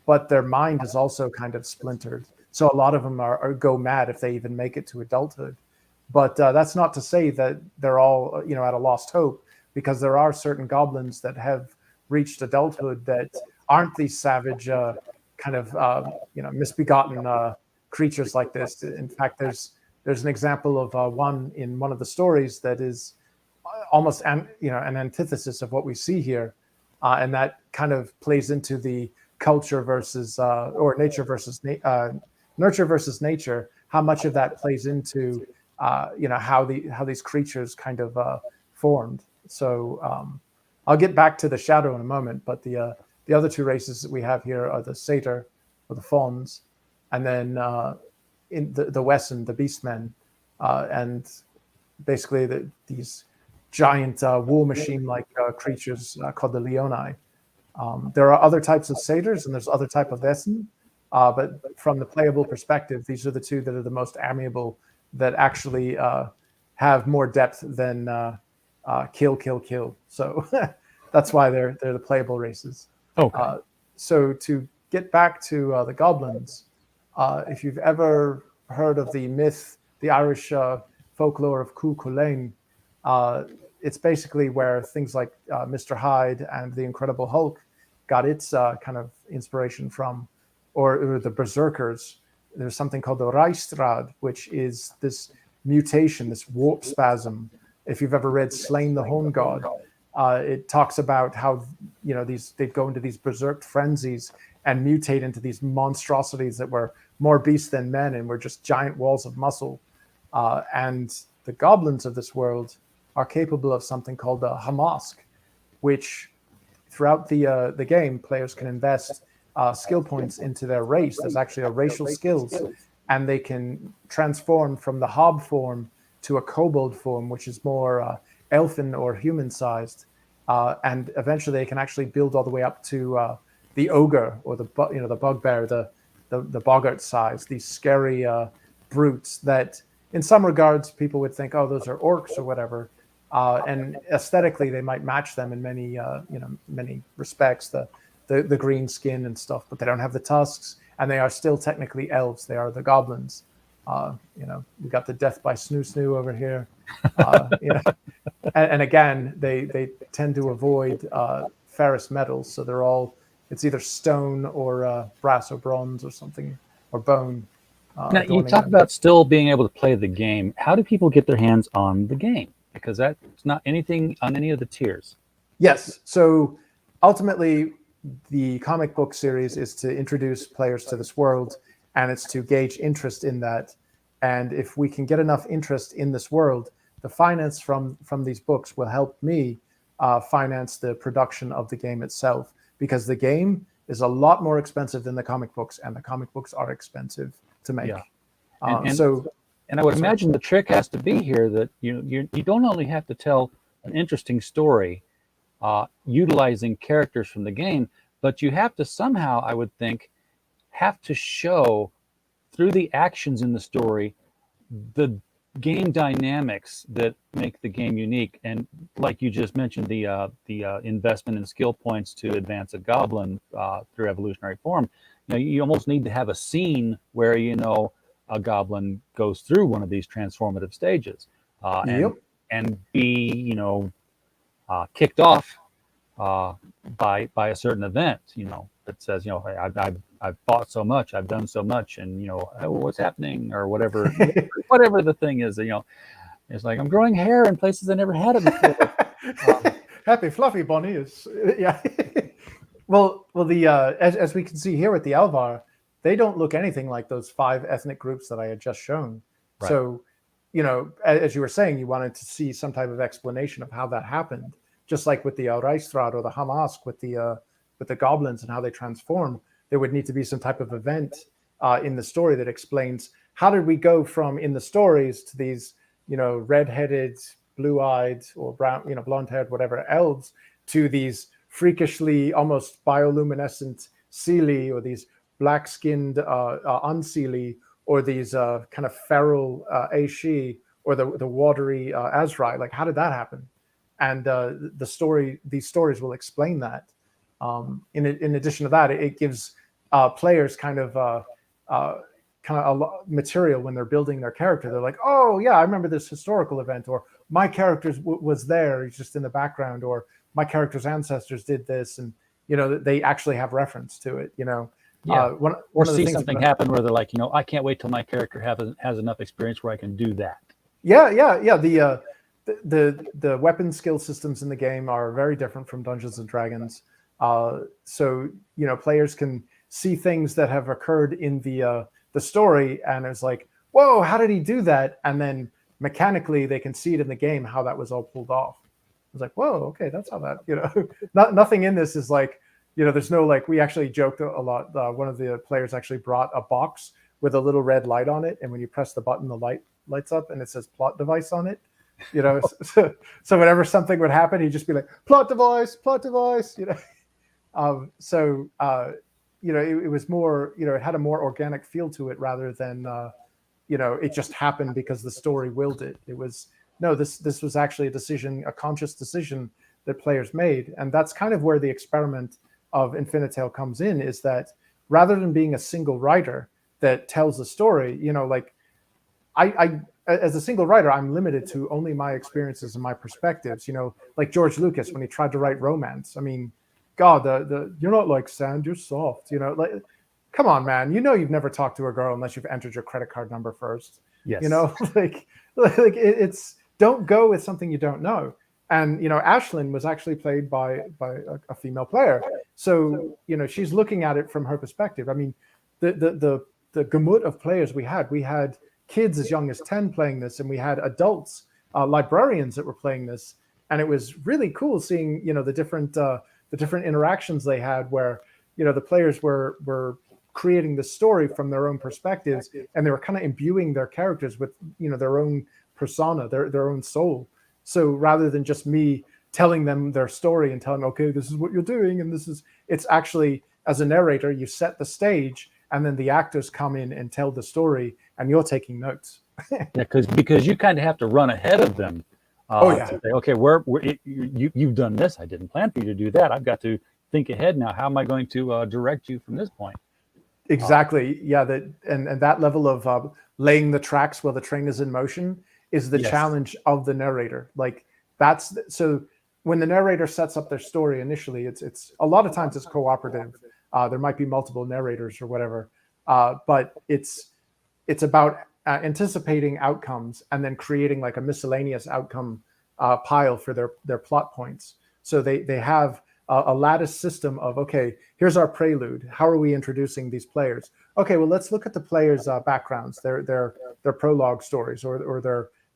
but their mind is also kind of splintered. So a lot of them go mad if they even make it to adulthood. But that's not to say that they're all at a lost hope, because there are certain goblins that have reached adulthood that aren't these savage misbegotten creatures like this. In fact, there's an example of one in one of the stories that is almost an antithesis of what we see here, and that kind of plays into the culture versus or nature versus nurture versus nature. How much of that plays into how these creatures kind of formed. So I'll get back to the shadow in a moment, but the other 2 races that we have here are the Satyr, or the Fauns, and then in the Wesson, the Beastmen, and basically these giant war machine-like creatures called the Leoni. There are other types of Satyrs, and there's other type of Wesson, but from the playable perspective, these are the 2 that are the most amiable, that actually have more depth than kill. So that's why they're the playable races. Okay. So to get back to the Goblins, if you've ever heard of the myth, the Irish folklore of Cú Chulainn, it's basically where things like Mr. Hyde and the Incredible Hulk got its kind of inspiration from, or the Berserkers. There's something called the Reichstrad, which is this mutation, this warp spasm. If you've ever read Slain the Home God, It talks about how they go into these berserk frenzies and mutate into these monstrosities that were more beasts than men and were just giant walls of muscle. And the goblins of this world are capable of something called a Hamask, which throughout the game, players can invest skill points into their race. There's actually a racial skills, and they can transform from the hob form to a kobold form, which is more elfin or human-sized. And eventually, they can actually build all the way up to the ogre or the bugbear, the boggart size. These scary brutes that, in some regards, people would think, oh, those are orcs or whatever. And aesthetically, they might match them in many respects. The green skin and stuff, but they don't have the tusks, and they are still technically elves. They are the goblins. We got the death by snoo snoo over here. And again, they tend to avoid ferrous metals, so it's either stone or brass or bronze or something, or bone. Now, you talk about still being able to play the game. How do people get their hands on the game? Because that's not anything on any of the tiers. Yes. So ultimately, the comic book series is to introduce players to this world, and it's to gauge interest in that. And if we can get enough interest in this world, the finance from these books will help me finance the production of the game itself, because the game is a lot more expensive than the comic books, and the comic books are expensive to make. Yeah. And I would imagine the trick has to be here that you don't only have to tell an interesting story utilizing characters from the game, but you have to somehow, I would think, have to show through the actions in the story the game dynamics that make the game unique. And like you just mentioned, the investment in skill points to advance a goblin through evolutionary form. You almost need to have a scene where a goblin goes through one of these transformative stages and be kicked off by a certain event that says I've fought so much, I've done so much, and what's happening or whatever whatever the thing is. It's like I'm growing hair in places I never had it before. Happy fluffy bunny is well the as we can see here with the Alvar, they don't look anything like those 5 ethnic groups that I had just shown. Right. So, as you were saying, you wanted to see some type of explanation of how that happened, just like with the Auraistrad or the Hamask with the goblins and how they transform. There would need to be some type of event in the story that explains how did we go from in the stories to these, red-headed, blue-eyed or brown, blonde-haired, whatever elves, to these freakishly almost bioluminescent Seelie, or these black-skinned Unseelie, or these kind of feral Aishi, or the watery Azrai. Like, how did that happen? And these stories will explain that. In addition to that, it gives players kind of a lot material when they're building their character. They're like, oh yeah, I remember this historical event, or my character was there, he's just in the background, or my character's ancestors did this, and they actually have reference to it. Yeah. Or see something happen where they're like, I can't wait till my character has enough experience where I can do that. Yeah. The weapon skill systems in the game are very different from Dungeons and Dragons. So players can see things that have occurred in the story, and it's like, whoa, how did he do that? And then mechanically they can see it in the game how that was all pulled off. It's like, whoa, okay, that's how that. Nothing in this is like. There's no we actually joked a lot. One of the players actually brought a box with a little red light on it, and when you press the button, the light lights up, and it says plot device on it. So whenever something would happen, he'd just be like, plot device. It was more, it had a more organic feel to it rather than, it just happened because the story willed it. It was, no, this was actually a conscious decision that players made. And that's kind of where the experiment of Infinitale comes in, is that rather than being a single writer that tells a story, I as a single writer, I'm limited to only my experiences and my perspectives, like George Lucas, when he tried to write romance. I mean, God, you're not like sand, you're soft, come on, man. You've never talked to a girl unless you've entered your credit card number first. Yes. It's don't go with something you don't know. And Ashlyn was actually played by a female player, so she's looking at it from her perspective. I mean, the gamut of players we had kids as young as 10 playing this, and we had adults, librarians that were playing this, and it was really cool seeing the different interactions they had, where the players were creating the story from their own perspectives, and they were kind of imbuing their characters with their own persona, their own soul. So rather than just me telling them their story and telling them, okay, this is what you're doing, and it's actually, as a narrator, you set the stage, and then the actors come in and tell the story, and you're taking notes. Yeah, because you kind of have to run ahead of them. To say, okay, you've done this. I didn't plan for you to do that. I've got to think ahead now. How am I going to direct you from this point? Exactly. Yeah. And that level of laying the tracks while the train is in motion is the challenge of the narrator. Like so when the narrator sets up their story initially, it's a lot of times it's cooperative. There might be multiple narrators or whatever, but it's about anticipating outcomes and then creating like a miscellaneous outcome pile for their plot points. So they have a lattice system of, okay, here's our prelude. How are we introducing these players? Okay, well, let's look at the players' backgrounds, their prologue stories or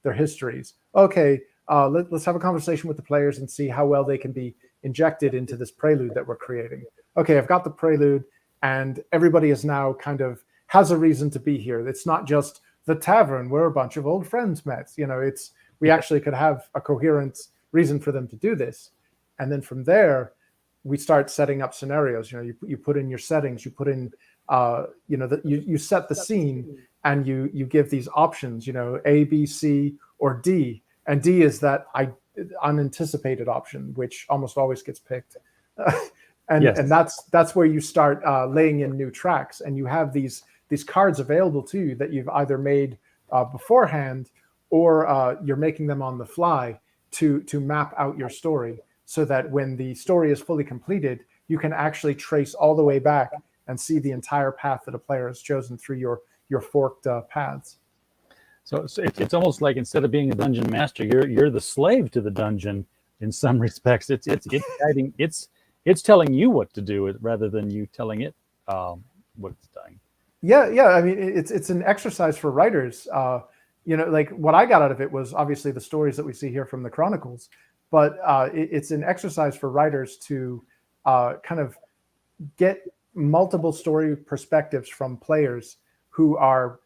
their histories. Okay, let's have a conversation with the players and see how well they can be injected into this prelude that we're creating. Okay, I've got the prelude, and everybody is now kind of has a reason to be here. It's not just the tavern where a bunch of old friends met. We actually could have a coherent reason for them to do this. And then from there, we start setting up scenarios. You put in your settings, you put in, you set the scene, and you give these options, A, B, C, or D. And D is that unanticipated option, which almost always gets picked. And that's where you start laying in new tracks, and you have these cards available to you that you've either made beforehand, or you're making them on the fly to map out your story, so that when the story is fully completed, you can actually trace all the way back and see the entire path that a player has chosen through your forked paths. So it's almost like, instead of being a dungeon master, you're the slave to the dungeon in some respects. It's guiding. It's telling you what to do rather than you telling it what it's doing. Yeah. I mean, it's an exercise for writers. Like what I got out of it was obviously the stories that we see here from the Chronicles, but it's an exercise for writers to kind of get multiple story perspectives from players who are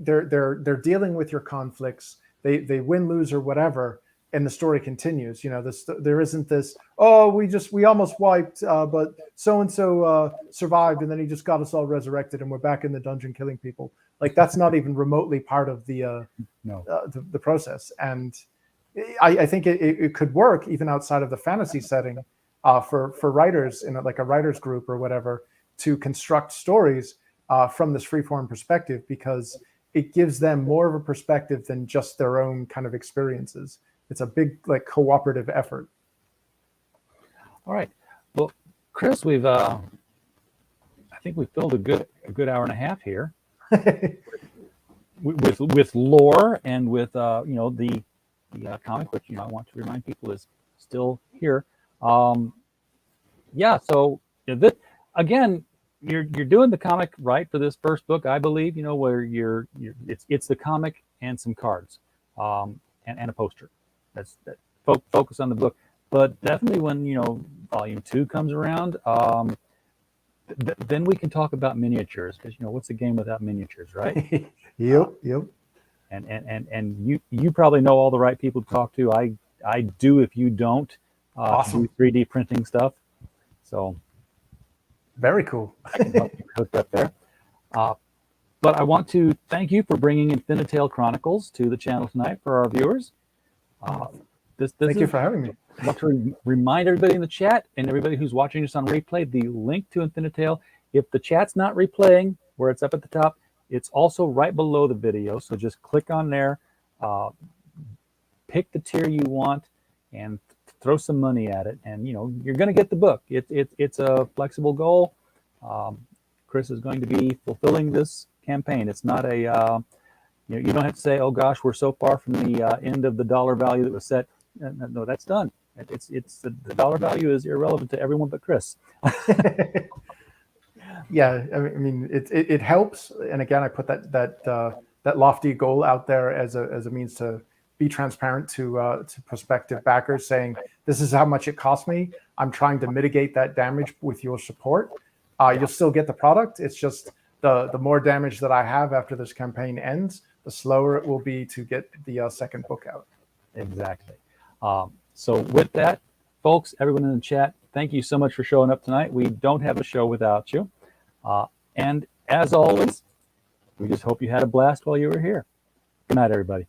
they're dealing with your conflicts. They win, lose, or whatever, and the story continues. There isn't this, we almost wiped, but so and so survived, and then he just got us all resurrected, and we're back in the dungeon killing people. Like, that's not even remotely part of the process. And I think it could work even outside of the fantasy setting for writers in like a writers group or whatever, to construct stories from this freeform perspective, because it gives them more of a perspective than just their own kind of experiences. It's a big, like, cooperative effort. All right. Well, Chris, I think we've filled a good hour and a half here with lore and with the comic, which I want to remind people is still here. So this, again, you're doing the comic right for this first book, I believe. Where it's the comic and some cards, and a poster. That's focus on the book. But definitely when volume 2 comes around, then we can talk about miniatures, because what's a game without miniatures, right? Yep. And you probably know all the right people to talk to. I do, if you don't. Awesome. Do 3D printing stuff. So very cool. I can help you hook up there. But I want to thank you for bringing Infinitale Chronicles to the channel tonight for our viewers. Thank you for having me. I want to remind everybody in the chat and everybody who's watching us on replay, the link to Infinitale. If the chat's not replaying, where it's up at the top, it's also right below the video. So just click on there, pick the tier you want, and throw some money at it, and you're going to get the book. It's a flexible goal. Chris is going to be fulfilling this campaign. It's not a you don't have to say, oh gosh, we're so far from the end of the dollar value that was set. No, that's done. It's the dollar value is irrelevant to everyone but Chris. Yeah, I mean, it helps. And again, I put that lofty goal out there as a means to be transparent to prospective backers, saying this is how much it cost me. I'm trying to mitigate that damage with your support. You'll still get the product. It's just the more damage that I have after this campaign ends, the slower it will be to get the second book out. Exactly. So with that, folks, everyone in the chat, thank you so much for showing up tonight. We don't have a show without you. And as always, we just hope you had a blast while you were here. Good night, everybody.